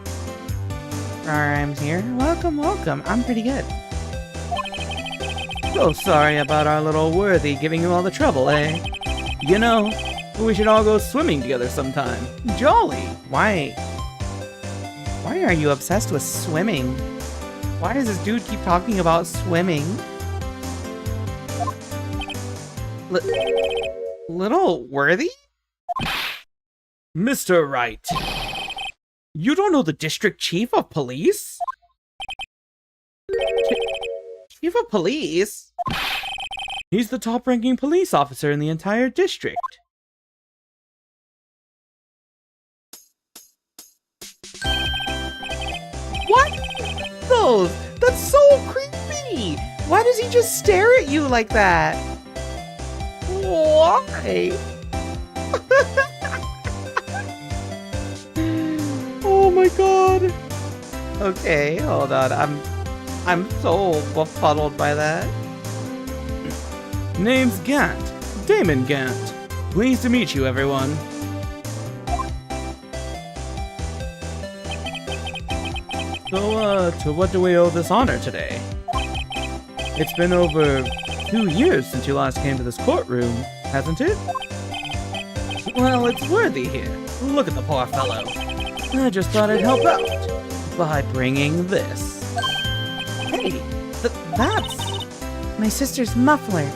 Rarham's here. Welcome. I'm pretty good. So sorry about our little worthy giving you all the trouble, eh? You know, we should all go swimming together sometime. Jolly! Why are you obsessed with swimming? Why does this dude keep talking about swimming? Little worthy? Mr. Wright, you don't know the district chief of police? Chief of police? He's the top-ranking police officer in the entire district. What? Those? That's so creepy! Why does he just stare at you like that? Why? god! Okay, hold on. I'm so befuddled by that. Name's Gant. Damon Gant. Pleased to meet you, everyone. So, to what do we owe this honor today? It's been over 2 years since you last came to this courtroom, hasn't it? Well, it's Worthy here. Look at the poor fellow. I just thought I'd help out by bringing this. Hey, that's my sister's muffler.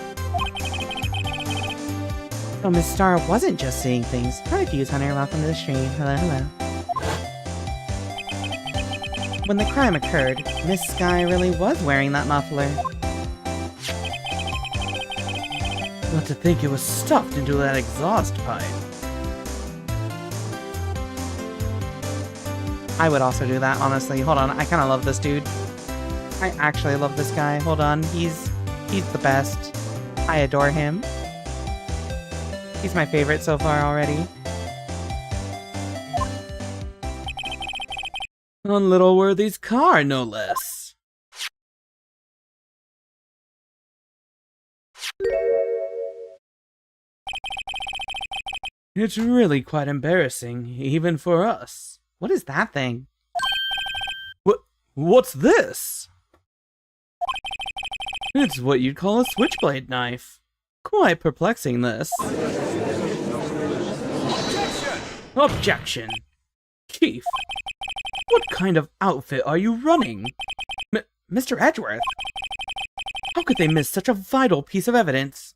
So Miss Star wasn't just seeing things. Hi, Fuse Hunter. Welcome to the stream. Hello, hello. When the crime occurred, Miss Sky really was wearing that muffler. Not to think it was stuffed into that exhaust pipe. I would also do that, honestly. Hold on, I kind of love this dude. I actually love this guy. Hold on, he's the best. I adore him. He's my favorite so far already. On Little Worthy's car, no less. It's really quite embarrassing, even for us. What is that thing? What's this? It's what you'd call a switchblade knife. Quite perplexing, this. Objection! Chief, what kind of outfit are you running? Mr. Edgeworth? How could they miss such a vital piece of evidence?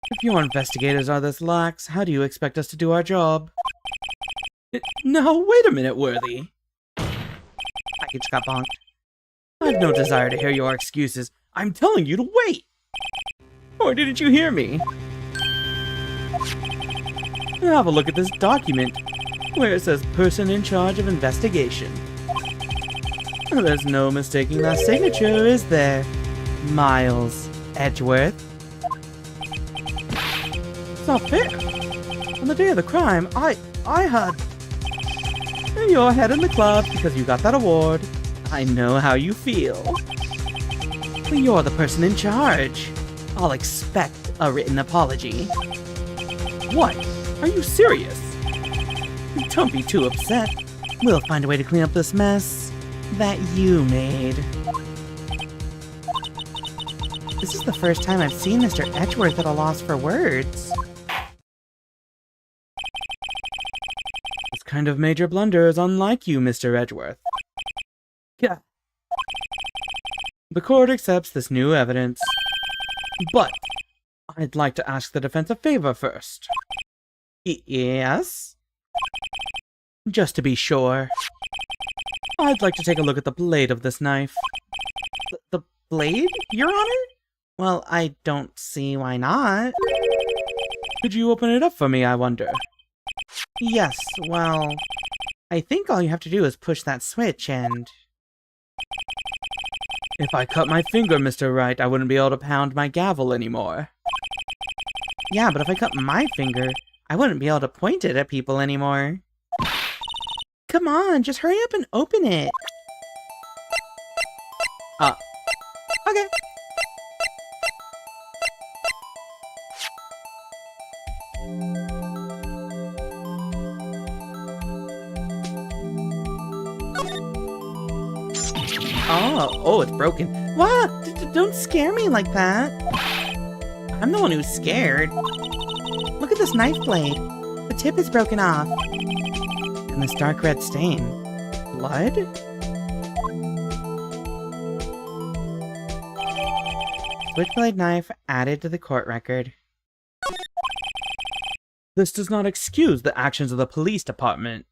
If your investigators are this lax, how do you expect us to do our job? No, wait a minute, Worthy. Package got bonked. I've no desire to hear your excuses. I'm telling you to wait! Or didn't you hear me? Have a look at this document, where it says person in charge of investigation. There's no mistaking that signature, is there? Miles Edgeworth. It's not fair. On the day of the crime, I had your head in the club because you got that award. I know how you feel. You're the person in charge. I'll expect a written apology. What? Are you serious? Don't be too upset. We'll find a way to clean up this mess that you made. This is the first time I've seen Mr. Edgeworth at a loss for words. This kind of major blunder is unlike you, Mr. Edgeworth. Yeah. The court accepts this new evidence. But I'd like to ask the defense a favor first. Yes? Just to be sure. I'd like to take a look at the blade of this knife. The blade, Your Honor? Well, I don't see why not. Could you open it up for me, I wonder? Yes, well, I think all you have to do is push that switch and... If I cut my finger, Mr. Wright, I wouldn't be able to pound my gavel anymore. Yeah, but if I cut my finger, I wouldn't be able to point it at people anymore. Come on, just hurry up and open it. Okay. Oh, it's broken. What? Don't scare me like that. I'm the one who's scared. Look at this knife blade. The tip is broken off. And this dark red stain. Blood? Switchblade knife added to the court record. This does not excuse the actions of the police department.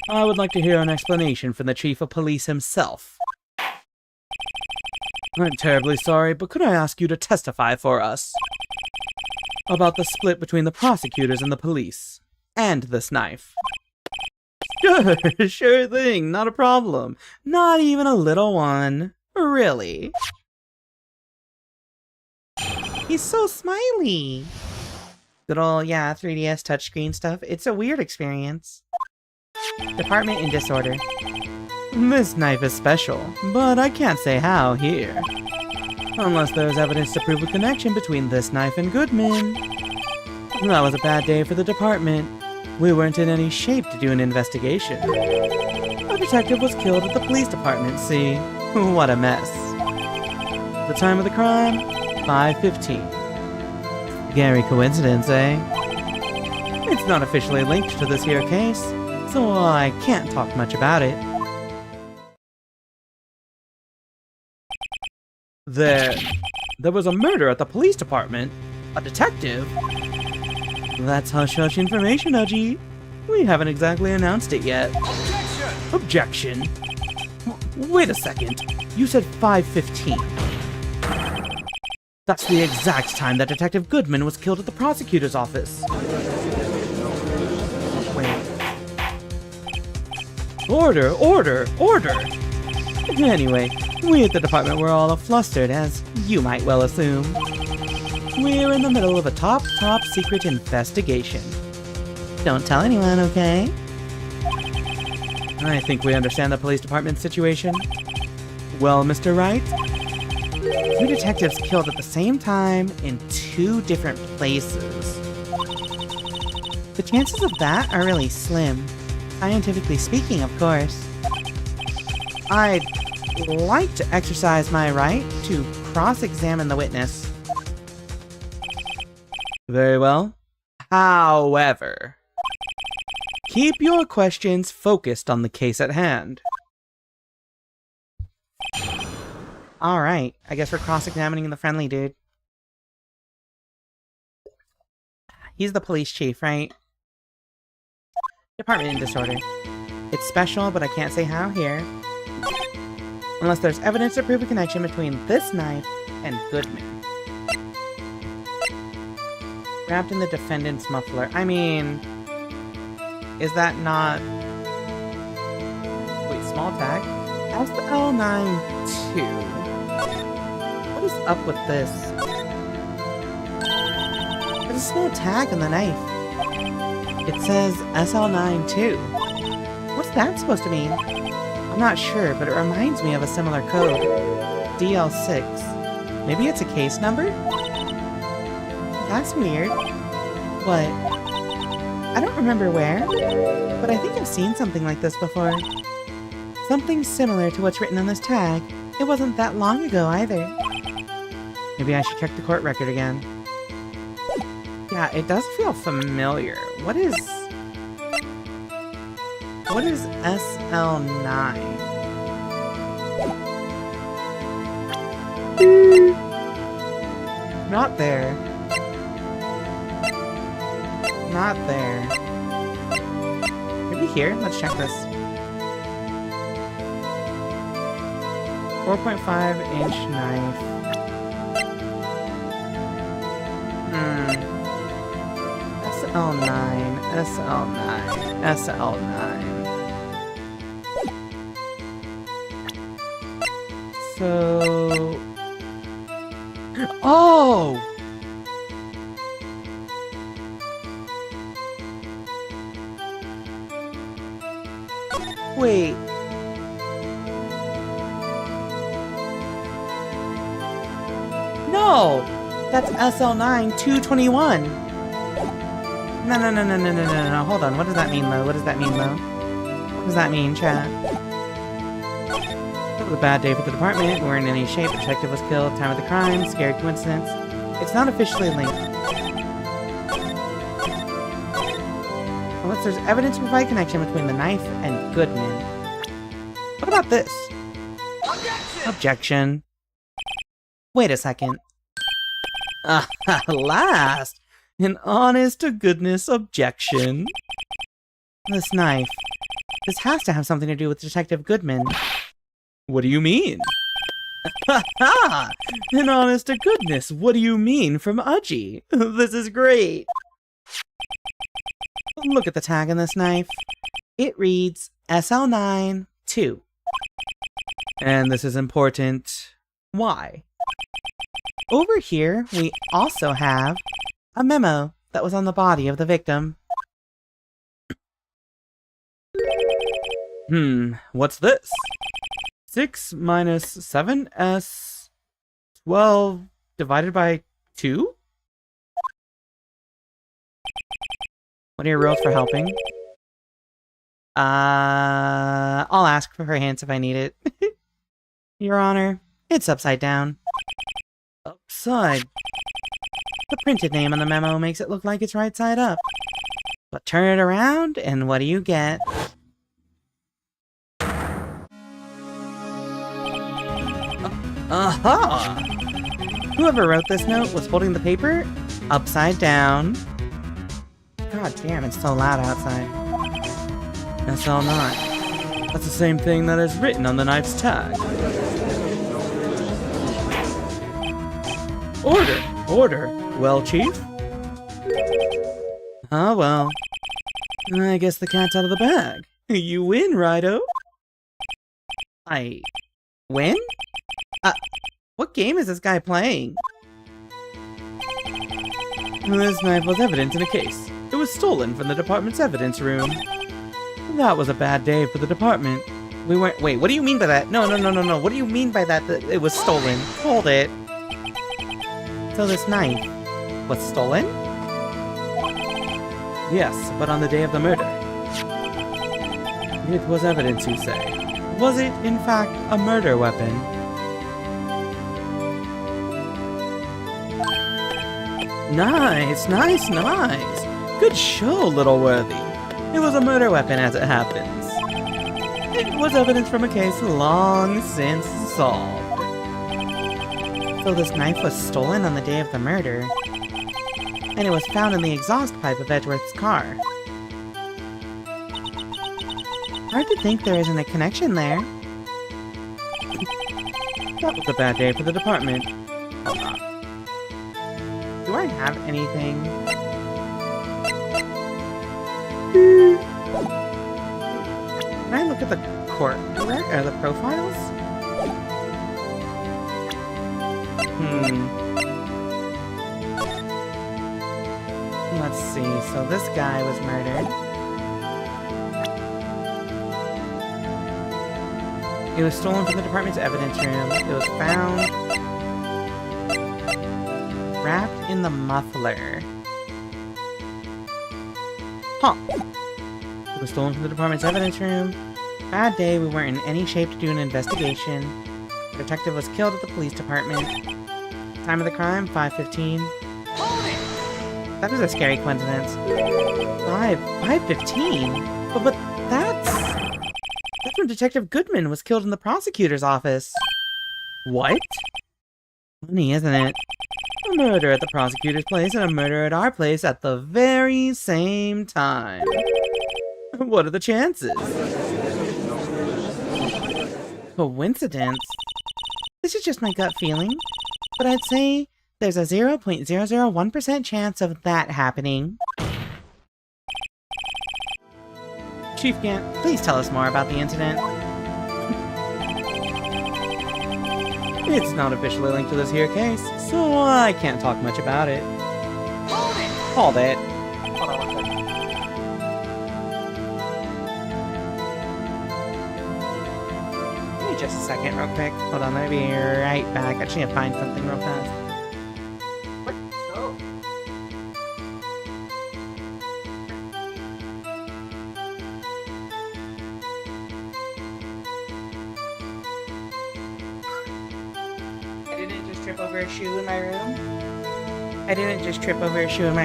I would like to hear an explanation from the chief of police himself. I'm terribly sorry, but could I ask you to testify for us about the split between the prosecutors and the police, and this knife? Sure thing, not a problem. Not even a little one. Really. He's so smiley. Good ol', yeah, 3DS touchscreen stuff. It's a weird experience. Department in disorder. This knife is special, but I can't say how here. Unless there's evidence to prove a connection between this knife and Goodman. That was a bad day for the department. We weren't in any shape to do an investigation. A detective was killed at the police department, see? What a mess. The time of the crime? 5:15. Scary coincidence, eh? It's not officially linked to this here case, so I can't talk much about it. There was a murder at the police department? A detective? That's hush-hush information, Udgy. We haven't exactly announced it yet. Objection! Wait a second. You said 5:15. That's the exact time that Detective Goodman was killed at the prosecutor's office. Wait. Order, order, order! Anyway, we at the department were all flustered, as you might well assume. We're in the middle of a top secret investigation. Don't tell anyone, okay? I think we understand the police department's situation. Well, Mr. Wright? 2 detectives killed at the same time in 2 different places. The chances of that are really slim. Scientifically speaking, of course. I'd like to exercise my right to cross-examine the witness. Very well. However, keep your questions focused on the case at hand. Alright, I guess we're cross-examining the friendly dude. He's the police chief, right? Department in disorder. It's special, but I can't say how here. Unless there's evidence to prove a connection between this knife and Goodman. Wrapped in the defendant's muffler. I mean... is that not... wait, small tag? That's the L92. What is up with this? There's a small tag on the knife. It says SL92. What's that supposed to mean? I'm not sure, but it reminds me of a similar code. DL6. Maybe it's a case number? That's weird. What? I don't remember where, but I think I've seen something like this before. Something similar to what's written on this tag. It wasn't that long ago either. Maybe I should check the court record again. Yeah, it does feel familiar. What is SL9? Not there. Not there. Maybe here? Let's check this. 4.5-inch knife. SL9, SL9. So... oh! Wait. No! That's SL9 221. No. Hold on. What does that mean, though? What does that mean, chat? It was a bad day for the department. We weren't in any shape. The detective was killed. Time of the crime. Scary coincidence. It's not officially linked. Unless there's evidence to provide connection between the knife and Goodman. What about this? Objection. Wait a second. Last, an honest-to-goodness objection. This knife. This has to have something to do with Detective Goodman. What do you mean? Ha! An honest-to-goodness, what do you mean from Udgy? This is great. Look at the tag on this knife. It reads SL9-2. And this is important. Why? Over here, we also have a memo that was on the body of the victim. What's this? 6 minus 7s 12 divided by 2? What are your rules for helping? I'll ask for her hints if I need it. Your Honor, it's upside down. Upside? The printed name on the memo makes it look like it's right side up. But turn it around, and what do you get? Aha! Whoever wrote this note was holding the paper upside down. God damn, it's so loud outside. That's all not. That's the same thing that is written on the knife's tag. Order! Order! Well, Chief? Ah, well. I guess the cat's out of the bag. You win, Rido. I... win? What game is this guy playing? This knife was evidence in a case. It was stolen from the department's evidence room. That was a bad day for the department. We weren't- wait, what do you mean by that? No. What do you mean by that it was stolen? Hold it. So this knife was stolen? Yes, but on the day of the murder. It was evidence, you say. Was it, in fact, a murder weapon? Nice. Good show, Little Worthy. It was a murder weapon as it happens. It was evidence from a case long since solved. So this knife was stolen on the day of the murder, and it was found in the exhaust pipe of Edgeworth's car. Hard to think there isn't a connection there. That was a bad day for the department. Hold on. Do I have anything? Can I look at the court or the profiles? Let's see. So this guy was murdered. It was stolen from the department's evidence room. It was found wrapped in the muffler. Huh. It was stolen from the department's evidence room. Bad day, we weren't in any shape to do an investigation. The detective was killed at the police department. Time of the crime, 5:15. That was a scary coincidence. 5:15? But that's when Detective Goodman was killed in the prosecutor's office. What? Funny, isn't it? A murder at the prosecutor's place and a murder at our place at the very same time. What are the chances? Coincidence? This is just my gut feeling, but I'd say there's a 0.001% chance of that happening. Chief Gant, please tell us more about the incident. It's not officially linked to this here case, so I can't talk much about it. Hold it. Hold on one second. Give me just a second real quick. Hold on, I'll be right back. I just need to find something real fast. What? No. I didn't just trip over a shoe in my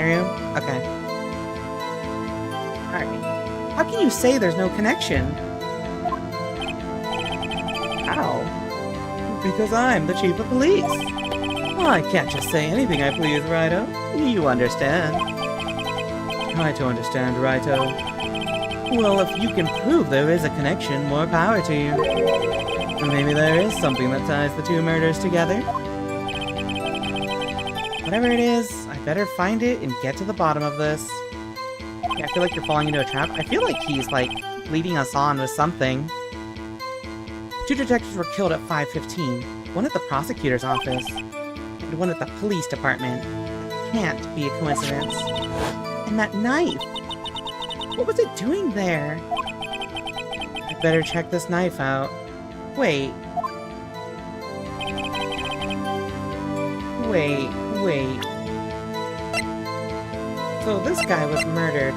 room? Okay. Alright. How can you say there's no connection? How? Because I'm the chief of police. I can't just say anything I please, Raito. You understand. Try to understand, Raito. Well, if you can prove there is a connection, more power to you. Maybe there is something that ties the two murders together. Whatever it is, I better find it and get to the bottom of this. Yeah, I feel like you're falling into a trap. I feel like he's, like, leading us on with something. Two detectives were killed at 5:15. One at the prosecutor's office, and one at the police department. Can't be a coincidence. And that knife! What was it doing there? I Better check this knife out. Wait. Wait. So this guy was murdered.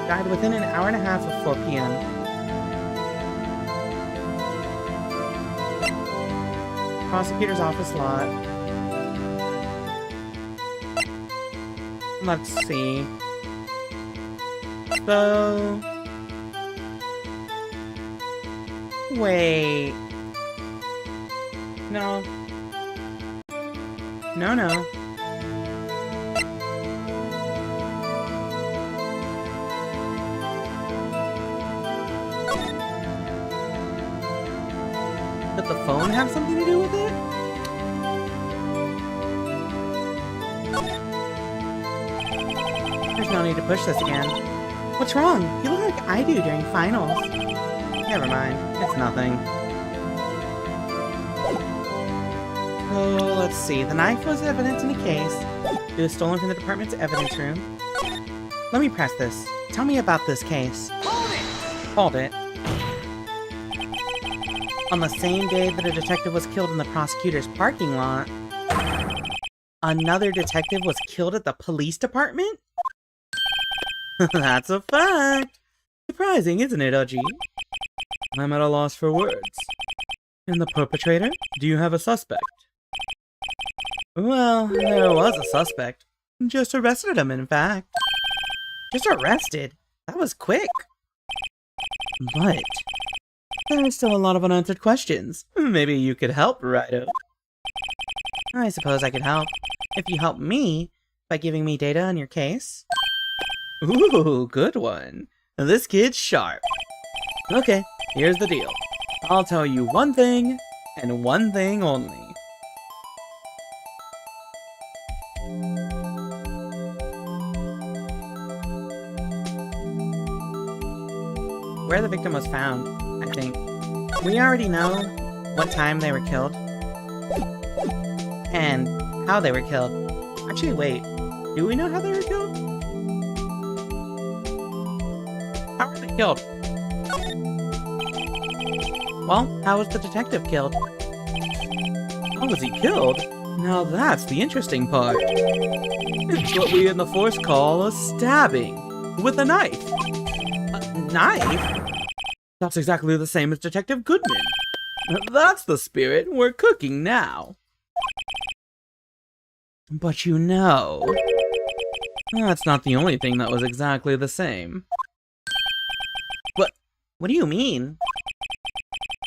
Died within an hour and a half of 4 p.m. Prosecutor's office lot. Let's see. So... Wait. No. No. Did the phone have something to do with it? There's no need to push this again. What's wrong? You look like I do during finals. Never mind. It's nothing. Oh, let's see. The knife was evidence in a case. It was stolen from the department's evidence room. Let me press this. Tell me about this case. Hold it. On the same day that a detective was killed in the prosecutor's parking lot, another detective was killed at the police department? That's a fact! Surprising, isn't it, Oji? I'm at a loss for words. And the perpetrator? Do you have a suspect? Well, there was a suspect. Just arrested him, in fact. Just arrested? That was quick. But there are still a lot of unanswered questions. Maybe you could help, Rido. I suppose I could help. If you help me by giving me data on your case. Ooh, good one. This kid's sharp. Okay, here's the deal. I'll tell you one thing, and one thing only. Where the victim was found, I think. We already know what time they were killed. And how they were killed. Actually, wait. Do we know how they were killed? How were they killed? Well, how was the detective killed? How was he killed? Now that's the interesting part. It's what we in the Force call a stabbing. With a knife. A knife? That's exactly the same as Detective Goodman. That's the spirit. We're cooking now. But you know, that's not the only thing that was exactly the same. What do you mean?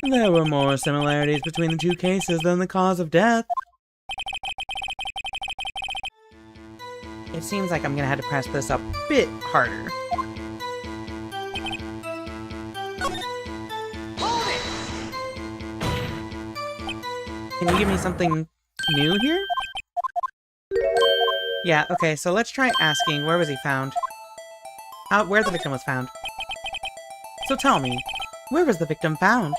There were more similarities between the two cases than the cause of death. It seems like I'm gonna have to press this a bit harder. Can you give me something new here? Yeah, okay, so let's try asking, where was he found? Where the victim was found. So tell me, where was the victim found?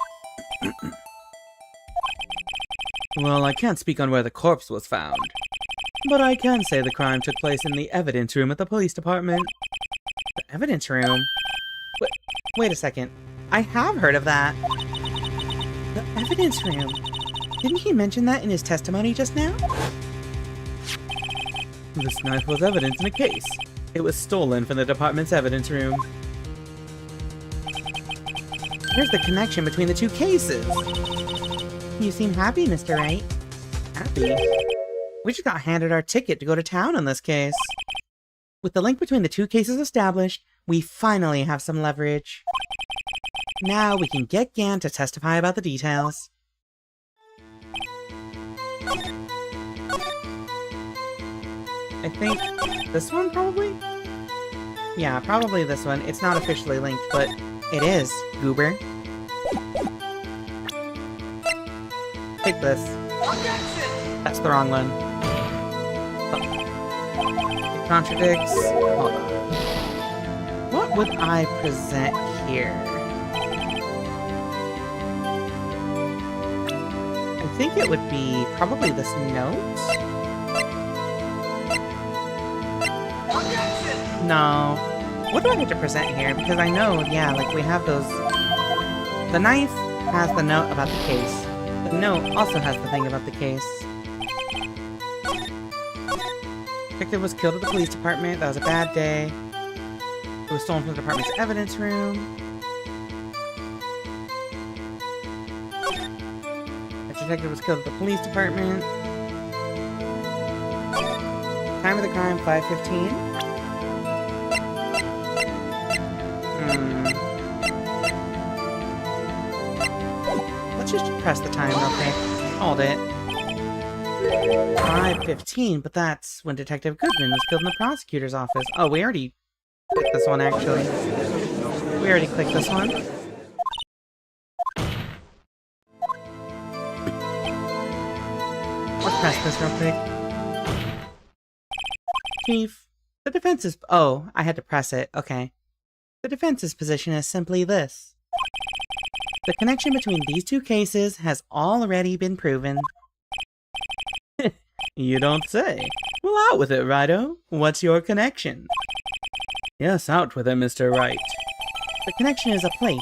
Well, I can't speak on where the corpse was found. But I can say the crime took place in the evidence room at the police department. The evidence room? Wait a second. I have heard of that. The evidence room. Didn't he mention that in his testimony just now? This knife was evidence in a case. It was stolen from the department's evidence room. Here's the connection between the two cases. You seem happy, Mr. Wright. Happy? We just got handed our ticket to go to town on this case. With the link between the two cases established, we finally have some leverage. Now we can get Gan to testify about the details. I think this one, probably? Yeah, probably this one. It's not officially linked, but it is, goober. Take this. That's the wrong one. It contradicts. Hold on. What would I present here? I think it would be probably this note. No. What do I have to present here? Because I know, yeah, like we have those... The knife has the note about the case. The note also has the thing about the case. Detective was killed at the police department. That was a bad day. It was stolen from the department's evidence room. The detective was killed at the police department. Time of the crime, 5:15. Let's just press the time real quick. Hold it. 5:15, but that's when Detective Goodman was killed in the prosecutor's office. Oh, we already clicked this one, actually. We already clicked this one. Let's press this real quick. Chief, the defense is... Oh, I had to press it. Okay. The defense's position is simply this. The connection between these two cases has already been proven. You don't say. Well, out with it, Rido. What's your connection? Yes, out with it, Mr. Wright. The connection is a place,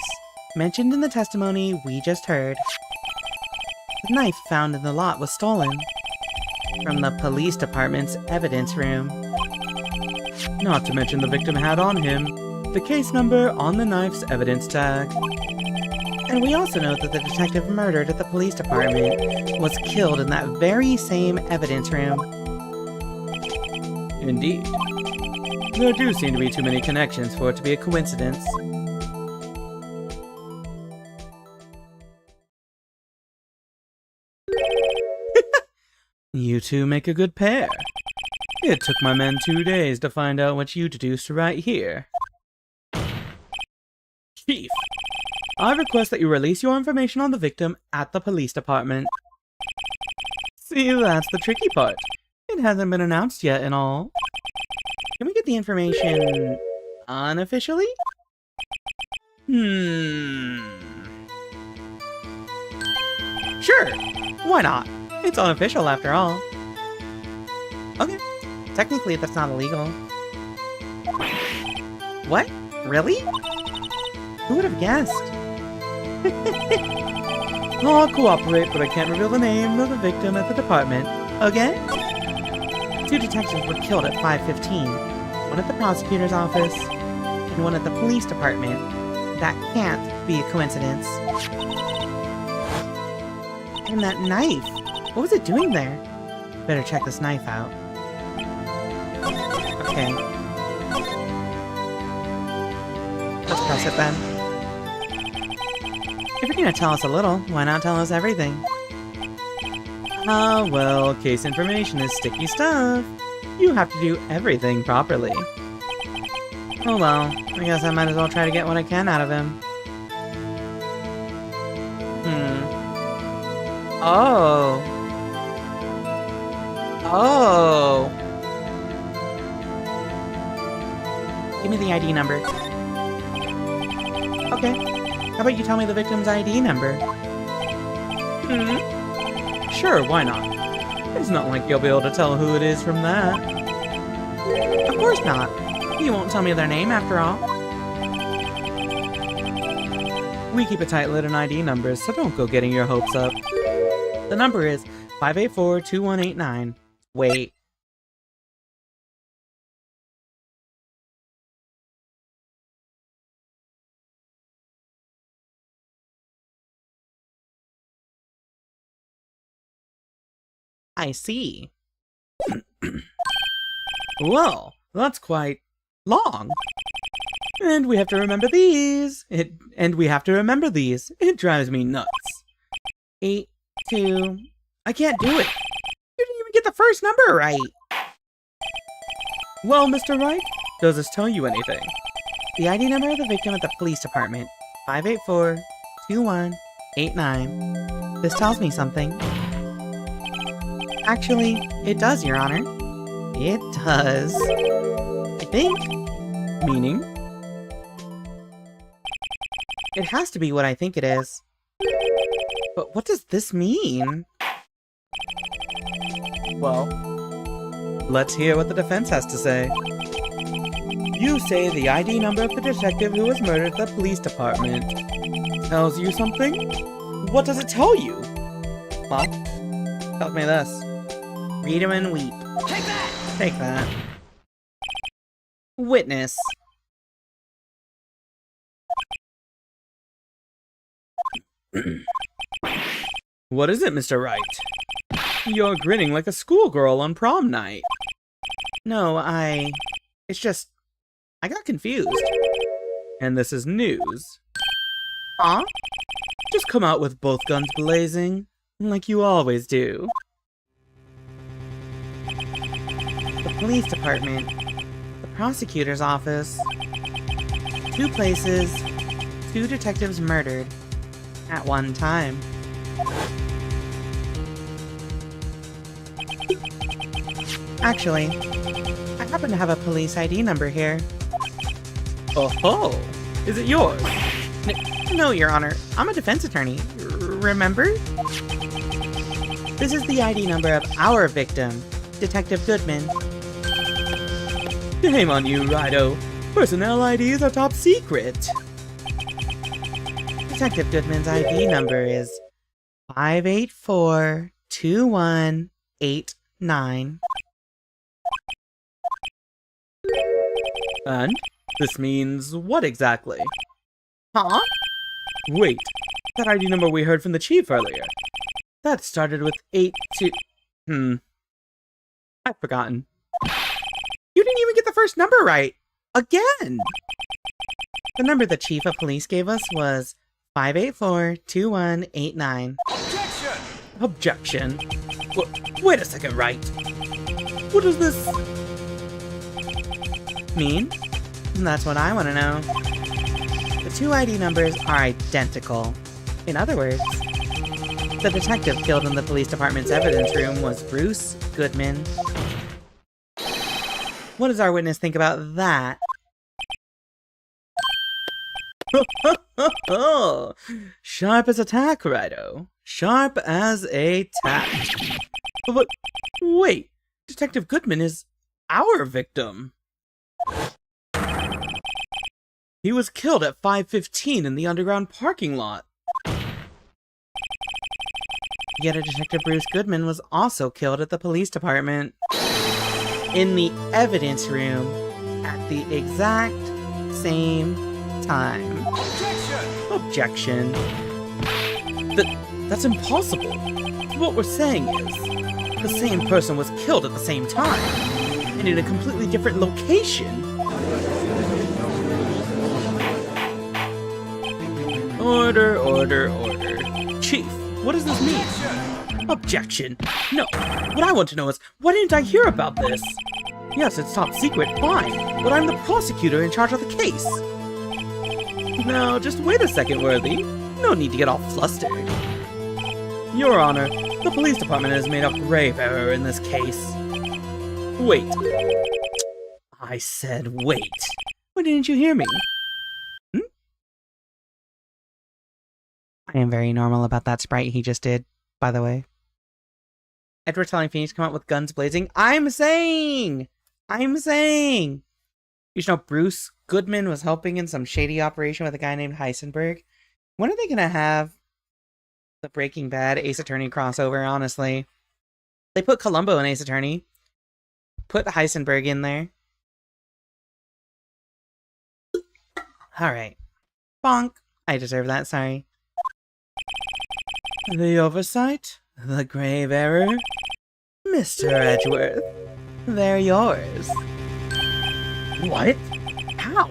mentioned in the testimony we just heard. The knife found in the lot was stolen from the police department's evidence room. Not to mention the victim had on him the case number on the knife's evidence tag. And we also know that the detective murdered at the police department was killed in that very same evidence room. Indeed. There do seem to be too many connections for it to be a coincidence. You two make a good pair. It took my men 2 days to find out what you deduced right here. Chief, I request that you release your information on the victim at the police department. See, that's the tricky part. It hasn't been announced yet and all. Can we get the information unofficially? Sure, why not? It's unofficial after all. Okay, technically that's not illegal. What? Really? Who would have guessed? I'll cooperate, but I can't reveal the name of the victim at the department. Okay? 2 detectives were killed at 5:15. One at the prosecutor's office, and one at the police department. That can't be a coincidence. And that knife! What was it doing there? Better check this knife out. Okay. Let's press it then. If you're gonna tell us a little, why not tell us everything? Ah, well, case information is sticky stuff. You have to do everything properly. Oh well, I guess I might as well try to get what I can out of him. Oh. Oh. Give me the ID number. Okay. How about you tell me the victim's ID number? Sure, why not? It's not like you'll be able to tell who it is from that. Of course not. You won't tell me their name after all. We keep a tight lid on ID numbers, so don't go getting your hopes up. The number is 584-2189. Wait. I see. Well, that's quite long. And we have to remember these. It drives me nuts. 8, 2... I can't do it. You didn't even get the first number right. Well, Mr. Wright, does this tell you anything? The ID number of the victim at the police department. 584-2189. This tells me something. Actually, it does, Your Honor. It does. I think. Meaning? It has to be what I think it is. But what does this mean? Well, let's hear what the defense has to say. You say the ID number of the detective who was murdered at the police department tells you something? What does it tell you? What? Tells me this. Read 'em and weep. Take that! Take that. Witness. What is it, Mr. Wright? You're grinning like a schoolgirl on prom night. No, it's just... I got confused. And this is news. Huh? Just come out with both guns blazing, like you always do. The police department. The prosecutor's office. 2 places. 2 detectives murdered. At one time. Actually, I happen to have a police ID number here. Oh, is it yours? No, Your Honor. I'm a defense attorney. Remember? This is the ID number of our victim, Detective Goodman. Shame on you, Rido. Personnel IDs are top secret. Detective Goodman's ID number is 5842189. And? This means what exactly? Huh? Wait, that ID number we heard from the chief earlier. That started with 82... I've forgotten. You didn't even get the first number right! Again! The number the chief of police gave us was 5842189. Objection! Wait a second, Wright. What does this... mean? That's what I want to know. The 2 ID numbers are identical. In other words, the detective killed in the police department's evidence room was Bruce Goodman. What does our witness think about that? Sharp as a tack, Rido. Sharp as a tack. But wait, Detective Goodman is our victim. He was killed at 5:15 in the underground parking lot. Yet a Detective Bruce Goodman was also killed at the police department. In the evidence room at the exact same time. Objection. That's impossible. What we're saying is, the same person was killed at the same time, and in a completely different location. Order, order, order. Chief, what does this mean? Objection. No, what I want to know is, why didn't I hear about this? Yes, it's top secret, fine, but I'm the prosecutor in charge of the case. Now, just wait a second, Worthy. No need to get all flustered. Your Honor, the police department has made a grave error in this case. Wait. I said wait. Why didn't you hear me? I am very normal about that sprite he just did, by the way. Edward telling Phoenix to come out with guns blazing. I'm saying! You should know Bruce Goodman was helping in some shady operation with a guy named Heisenberg. When are they gonna have the Breaking Bad Ace Attorney crossover, honestly? They put Columbo in Ace Attorney. Put Heisenberg in there. Alright. Bonk. I deserve that, sorry. The oversight? The grave error? Mr. Edgeworth, they're yours. What? How?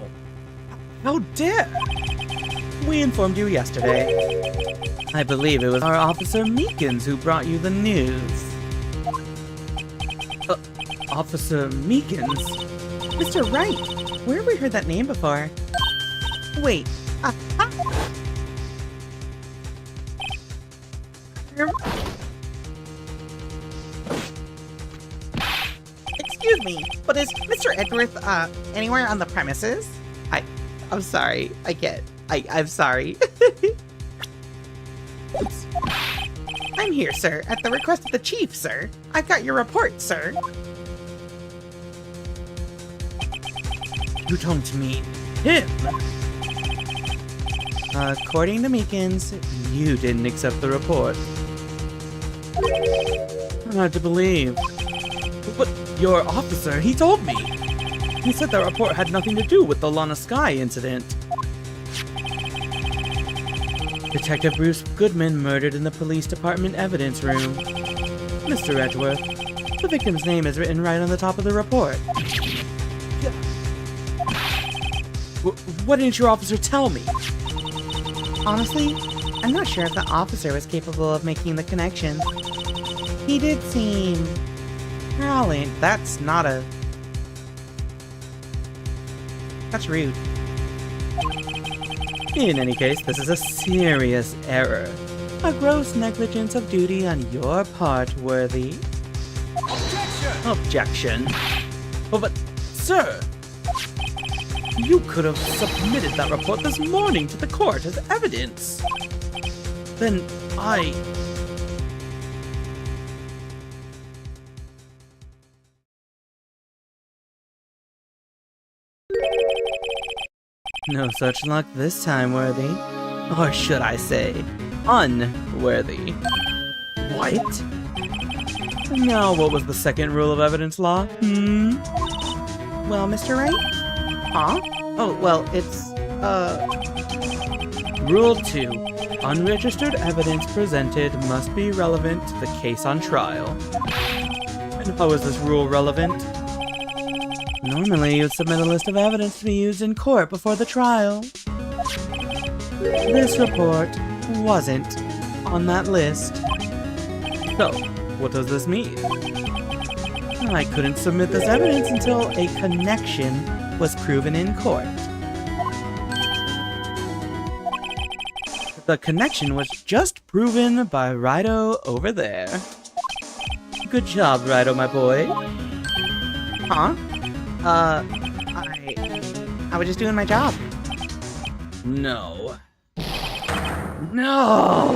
How dare? We informed you yesterday. I believe it was our Officer Meekins who brought you the news. Officer Meekins? Mr. Wright, where have we heard that name before? Wait, excuse me, but is Mr. Edgeworth, anywhere on the premises? I'm sorry, I'm sorry. I'm here, sir, at the request of the chief, sir. I've got your report, sir. You don't mean him? According to Meekins, you didn't accept the report. Hard to believe. But your officer, he told me. He said the report had nothing to do with the Lana Sky incident. Detective Bruce Goodman murdered in the police department evidence room. Mr. Edgeworth, the victim's name is written right on the top of the report. What didn't your officer tell me? Honestly, I'm not sure if the officer was capable of making the connection. He did seem... Golly, that's not a... That's rude. In any case, this is a serious error. A gross negligence of duty on your part, Worthy. Objection! Oh, but, sir! You could have submitted that report this morning to the court as evidence. Then I... No such luck this time, Worthy. Or should I say, unworthy. What? Now, what was the second rule of evidence law? Well, Mr. Wright? Huh? Oh, well, it's, Rule 2. Unregistered evidence presented must be relevant to the case on trial. And how is this rule relevant? Normally, you'd submit a list of evidence to be used in court before the trial. This report wasn't on that list. So, what does this mean? I couldn't submit this evidence until a connection was proven in court. The connection was just proven by Rido over there. Good job, Rido, my boy. Huh? I was just doing my job. No. No!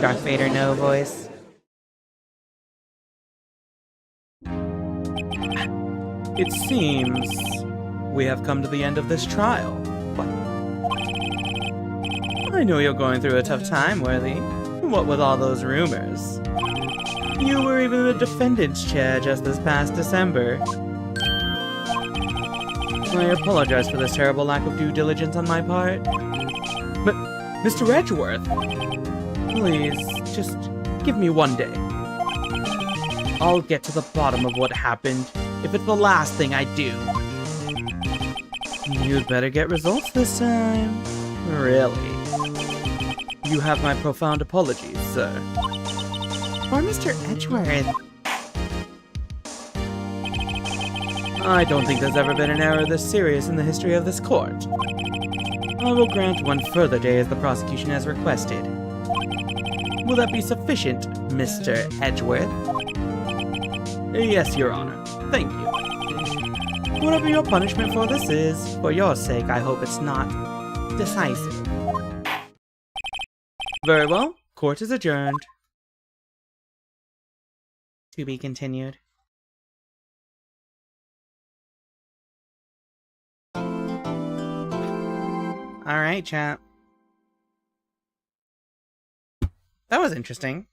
Darth Vader, no voice. It seems we have come to the end of this trial. What? I know you're going through a tough time, Worthy. What with all those rumors? You were even in the defendant's chair just this past December. I apologize for this terrible lack of due diligence on my part. But, Mr. Edgeworth, please, just give me one day. I'll get to the bottom of what happened, if it's the last thing I do. You'd better get results this time. Really. You have my profound apologies, sir. Or Mr. Edgeworth. I don't think there's ever been an error this serious in the history of this court. I will grant one further day as the prosecution has requested. Will that be sufficient, Mr. Edgeworth? Yes, Your Honor. Thank you. Whatever your punishment for this is, for your sake, I hope it's not decisive. Very well. Court is adjourned. To be continued. Alright, chat. That was interesting.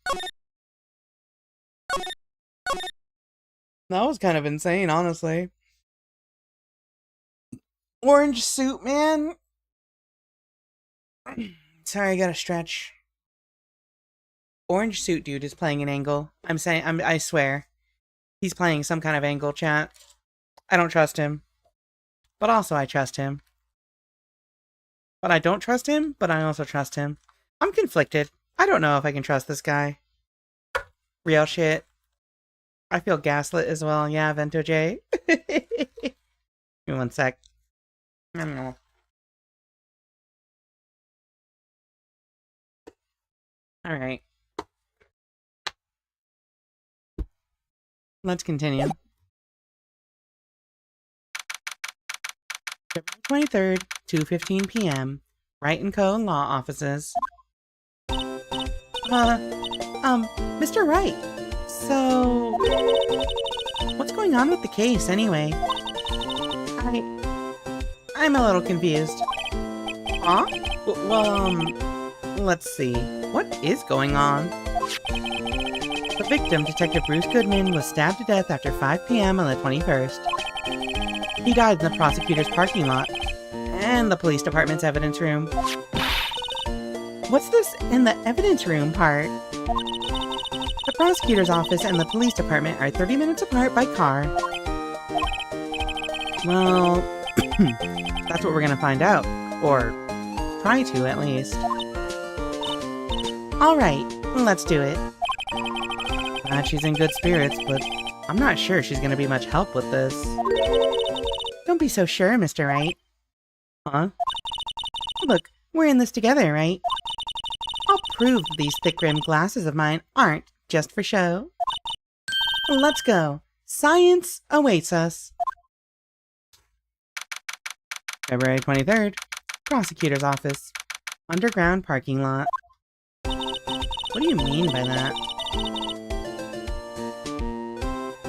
That was kind of insane, honestly. Orange suit, man. Sorry, I gotta stretch. Orange suit dude is playing an angle. I swear. He's playing some kind of angle, chat. I don't trust him. But also I trust him. But I don't trust him, but I also trust him. I'm conflicted. I don't know if I can trust this guy. Real shit. I feel gaslit as well. Yeah, Vento J. Give me one sec. I don't know. Alright. Let's continue. February 23rd, 2:15 p.m. Wright & Co. Law Offices. Mr. Wright. So... what's going on with the case, anyway? I'm a little confused. Huh? Well, let's see. What is going on? The victim, Detective Bruce Goodman, was stabbed to death after 5 p.m. on the 21st. He died in the prosecutor's parking lot and the police department's evidence room. What's this in the evidence room part? The prosecutor's office and the police department are 30 minutes apart by car. Well, that's what we're gonna find out. Or try to, at least. Alright, let's do it. Glad she's in good spirits, but I'm not sure she's gonna be much help with this. Don't be so sure, Mr. Wright. Huh? Look, we're in this together, right? I'll prove that these thick-rimmed glasses of mine aren't just for show. Let's go. Science awaits us. February 23rd. Prosecutor's office. Underground parking lot. What do you mean by that?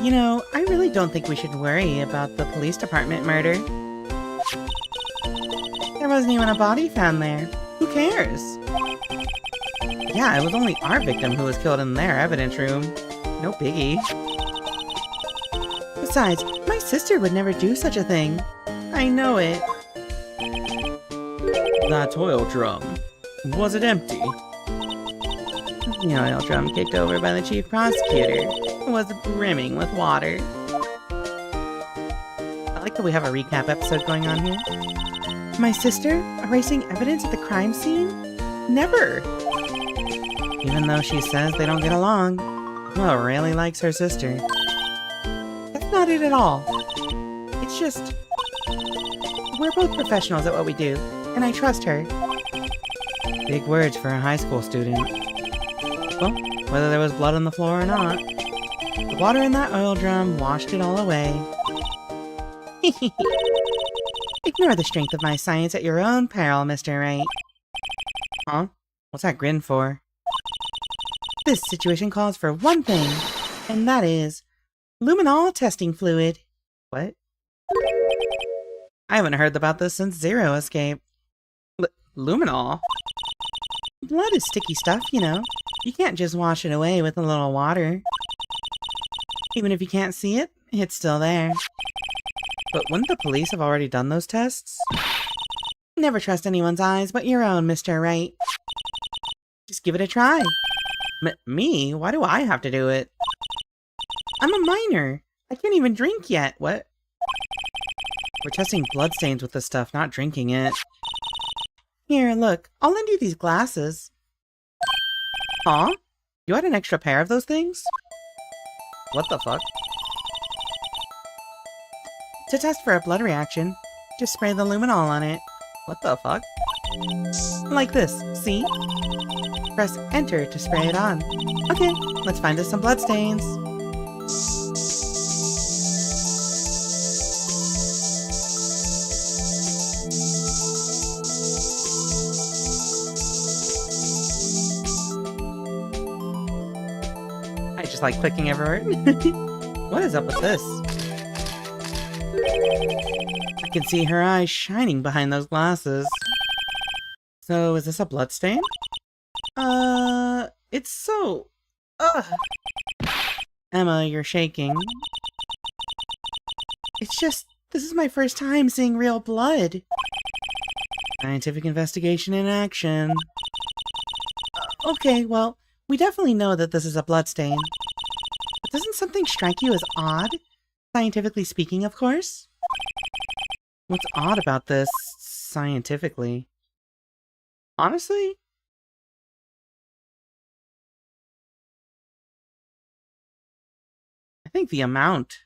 You know, I really don't think we should worry about the police department murder. There wasn't even a body found there. Who cares? Yeah, it was only our victim who was killed in their evidence room. No biggie. Besides, my sister would never do such a thing. I know it. That oil drum. Was it empty? The oil drum kicked over by the chief prosecutor was brimming with water. I like that we have a recap episode going on here. My sister? Erasing evidence at the crime scene? Never! Even though she says they don't get along, Will really likes her sister. That's not it at all. It's just... we're both professionals at what we do, and I trust her. Big words for a high school student. Well, whether there was blood on the floor or not, the water in that oil drum washed it all away. Ignore the strength of my science at your own peril, Mr. Wright. Huh? What's that grin for? This situation calls for one thing, and that is luminol testing fluid. What? I haven't heard about this since Zero Escape. Luminol? Blood is sticky stuff, you know. You can't just wash it away with a little water. Even if you can't see it, it's still there. But wouldn't the police have already done those tests? Never trust anyone's eyes but your own, Mr. Wright. Just give it a try. Me? Why do I have to do it? I'm a minor. I can't even drink yet. What? We're testing bloodstains with this stuff, not drinking it. Here, look. I'll lend you these glasses. Aw? You had an extra pair of those things? What the fuck? To test for a blood reaction, just spray the luminol on it. What the fuck? Like this, see? Press enter to spray it on. Okay, let's find us some bloodstains. I just like clicking everywhere. What is up with this? I can see her eyes shining behind those glasses. So, is this a bloodstain? It's so... Ugh. Emma, you're shaking. It's just, this is my first time seeing real blood. Scientific investigation in action. Okay, well, we definitely know that this is a bloodstain. But doesn't something strike you as odd? Scientifically speaking, of course? What's odd about this, scientifically? Honestly? I think the amount.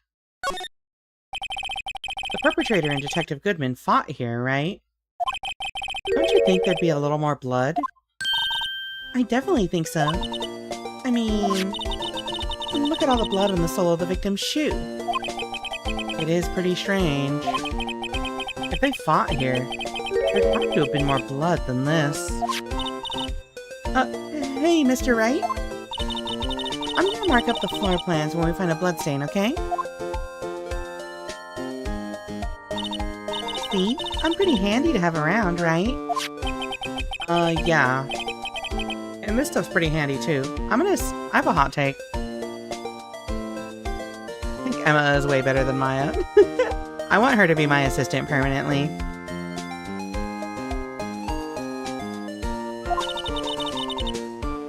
The perpetrator and Detective Goodman fought here, right? Don't you think there'd be a little more blood? I definitely think so. I mean, look at all the blood on the sole of the victim's shoe. It is pretty strange. If they fought here, there'd have to have been more blood than this. Hey, Mr. Wright? I'm gonna mark up the floor plans when we find a bloodstain, okay? See? I'm pretty handy to have around, right? Yeah. And this stuff's pretty handy, too. I have a hot take. I think Emma is way better than Maya. I want her to be my assistant permanently.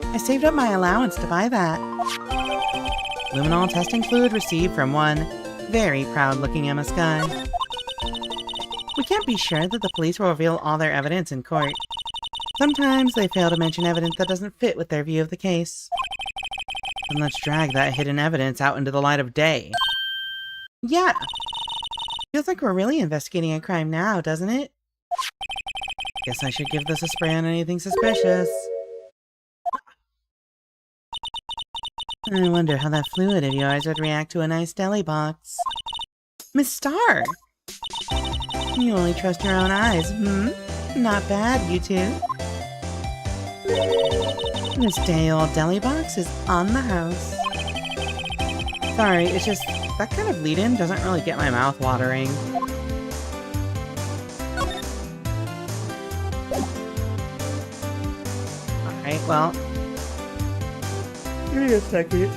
I saved up my allowance to buy that. Luminol testing fluid received from one very proud-looking Emma Sky. We can't be sure that the police will reveal all their evidence in court. Sometimes they fail to mention evidence that doesn't fit with their view of the case. Then let's drag that hidden evidence out into the light of day. Yeah! Feels like we're really investigating a crime now, doesn't it? Guess I should give this a spray on anything suspicious. I wonder how that fluid of yours would react to a nice deli box. Miss Star! You only trust your own eyes, hmm? Not bad, you two. This day-old deli box is on the house. Sorry, it's just that kind of lead-in doesn't really get my mouth watering. Alright, well. Give me a second.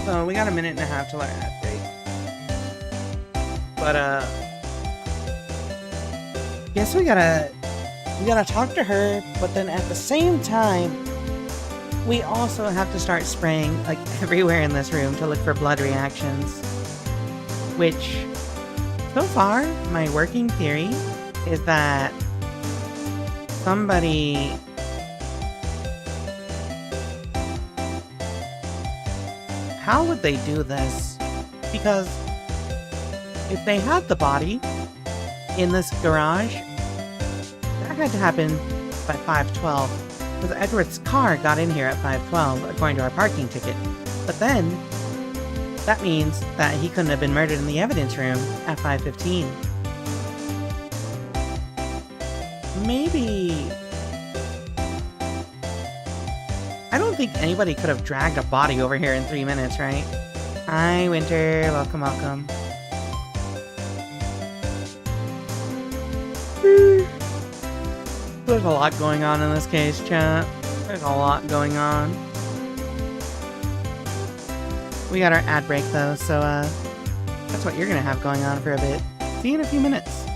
So we got a minute and a half till our ad break. But guess we gotta talk to her, but then at the same time we also have to start spraying like everywhere in this room to look for blood reactions. Which so far my working theory is that somebody how would they do this? Because if they had the body in this garage, that had to happen by 5:12. Because Edward's car got in here at 5:12, according to our parking ticket. But then, that means that he couldn't have been murdered in the evidence room at 5:15. Maybe... I don't think anybody could have dragged a body over here in 3 minutes, right? Hi, Winter. Welcome, welcome. There's a lot going on in this case, chat. There's a lot going on. We got our ad break, though, so, that's what you're gonna have going on for a bit. See you in a few minutes.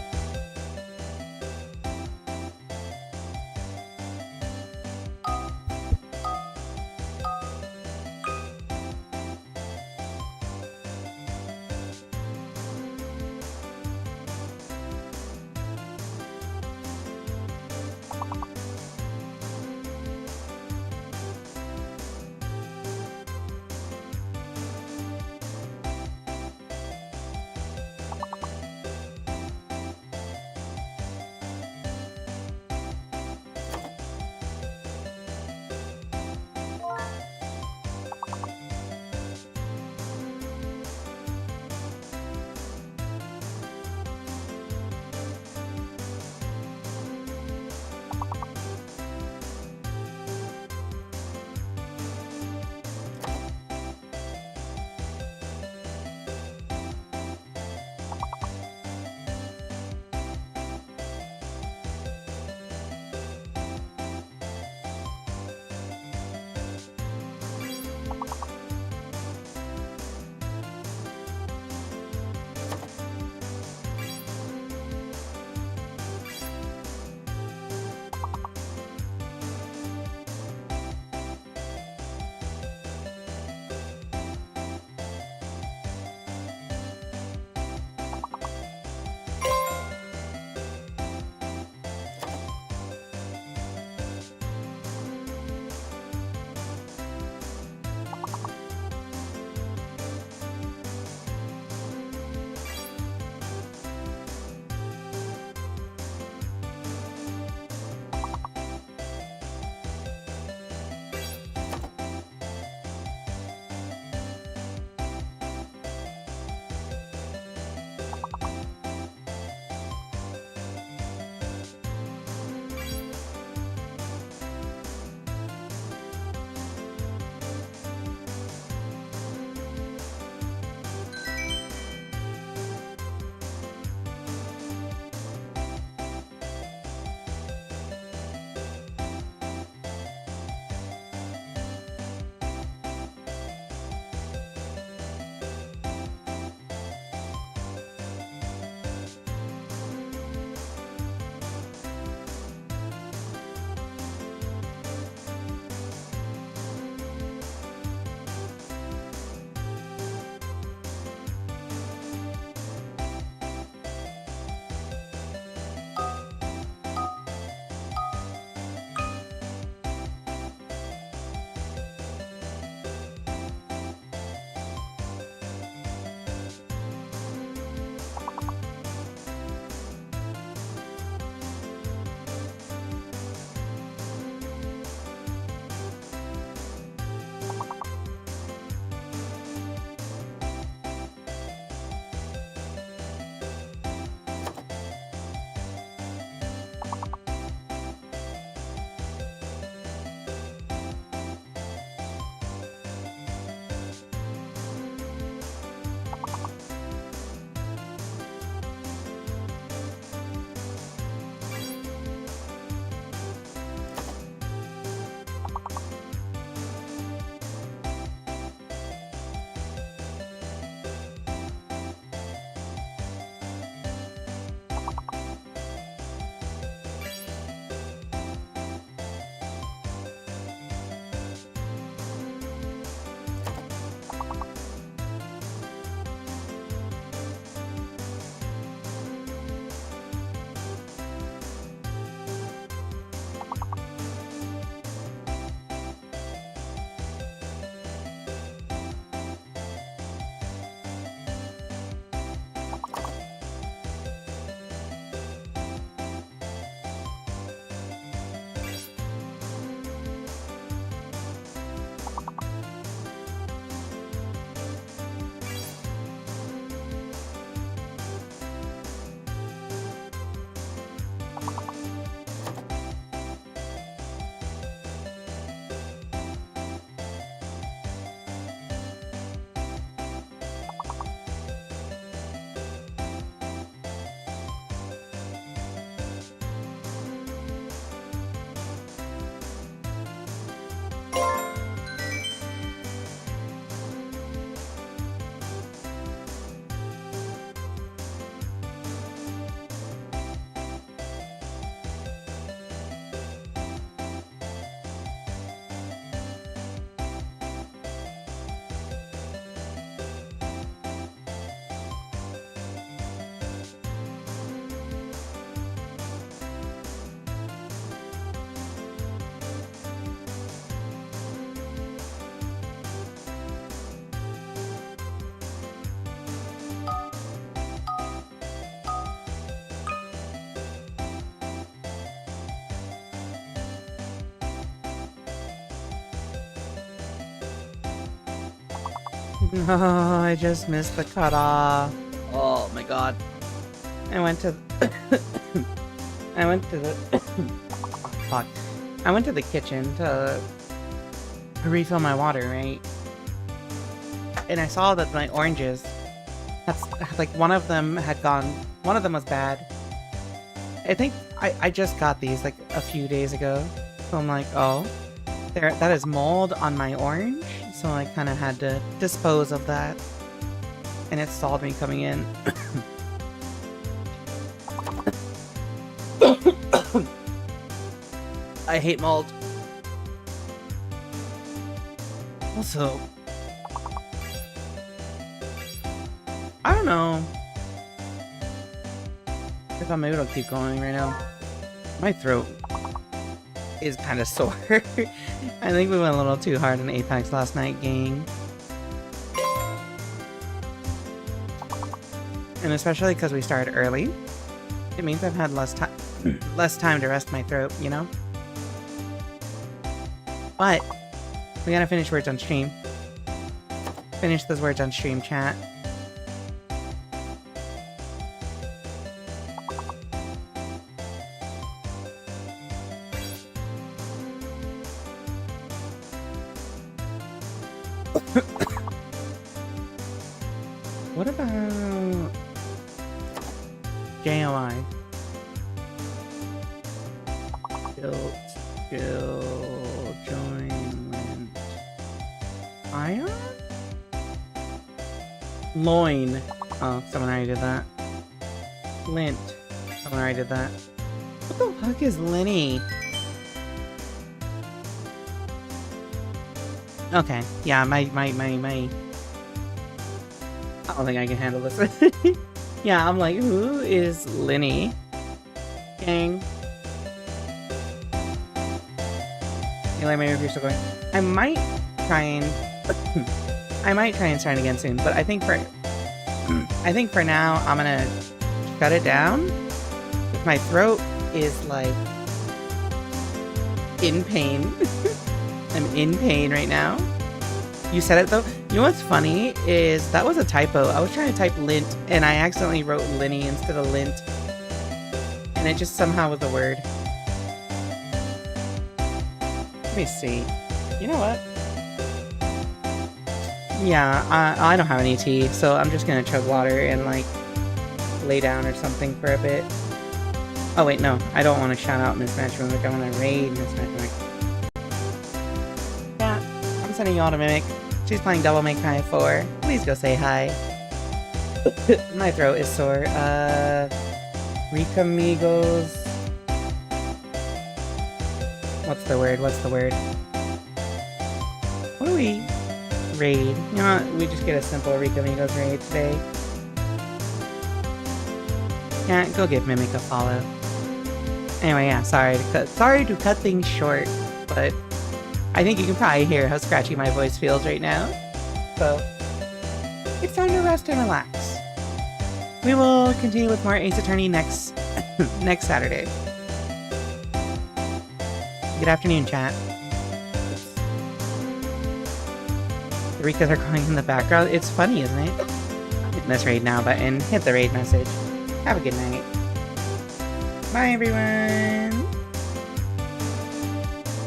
No, I just missed the cutoff. Oh my god. I went to the fuck. I went to the kitchen to refill my water, right? And I saw that my oranges, like one of them had gone, one of them was bad. I think I just got these like a few days ago. So I'm like, oh, that is mold on my orange. So I kind of had to dispose of that. And it stalled me coming in. I hate mold. Also, I don't know if I'm able to keep going right now. My throat is kind of sore. I think we went a little too hard in Apex last night, gang. And especially because we started early, it means I've had less time to rest my throat, you know? But we gotta finish words on stream. Finish those words on stream, chat. What about JOI? Skill, join, lint. Ion? Loin. Oh, someone already did that. Lint. Someone already did that. What the fuck is Linny? Okay, yeah, my I don't think I can handle this. Yeah, I'm like, who is Linny? Gang. Eli, maybe if you're still going. I might try and start again soon, but I think for now I'm gonna shut it down. My throat is like in pain. I'm in pain right now. You said it though. You know what's funny is that was a typo. I was trying to type lint and I accidentally wrote Linny instead of lint. And it just somehow was a word. Let me see. You know what? Yeah, I don't have any tea, so I'm just gonna chug water and like lay down or something for a bit. Oh wait, no. I don't want to shout out Miss Match Mimic. I want to raid Miss Match Mimic. Yeah, I'm sending y'all to Mimic. She's playing Double May Cry 4. Please go say hi. My throat is sore. Rika Migos. What's the word? What's the word? What do we raid? You know what? We just get a simple Rika Migos raid today. Yeah, go give Mimic a follow. Anyway, yeah, sorry to cut things short, but I think you can probably hear how scratchy my voice feels right now. So, it's time to rest and relax. We will continue with more Ace Attorney next Saturday. Good afternoon, chat. The Rikas are crying in the background. It's funny, isn't it? Hit this raid now button. Hit the raid message. Have a good night. Bye, everyone.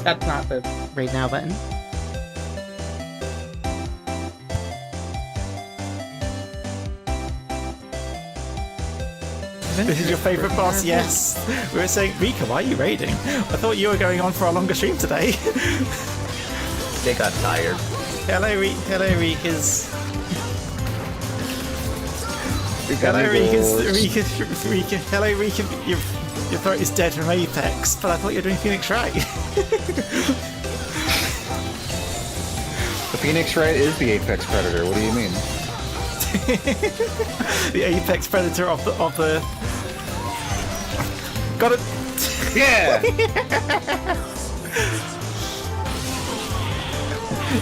That's not the raid now button. This is your favourite boss, yes. We were saying, Rika, why are you raiding? I thought you were going on for a longer stream today. They got tired. Hello, Rikas. Hello, Rika. Hello, Rika. Your throat is dead from Apex, but I thought you were doing Phoenix Wright. The Phoenix Wright is the Apex Predator. What do you mean? The Apex Predator of the. Got it. Yeah.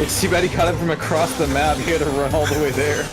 It's too bad he got it from across the map. He had to run all the way there.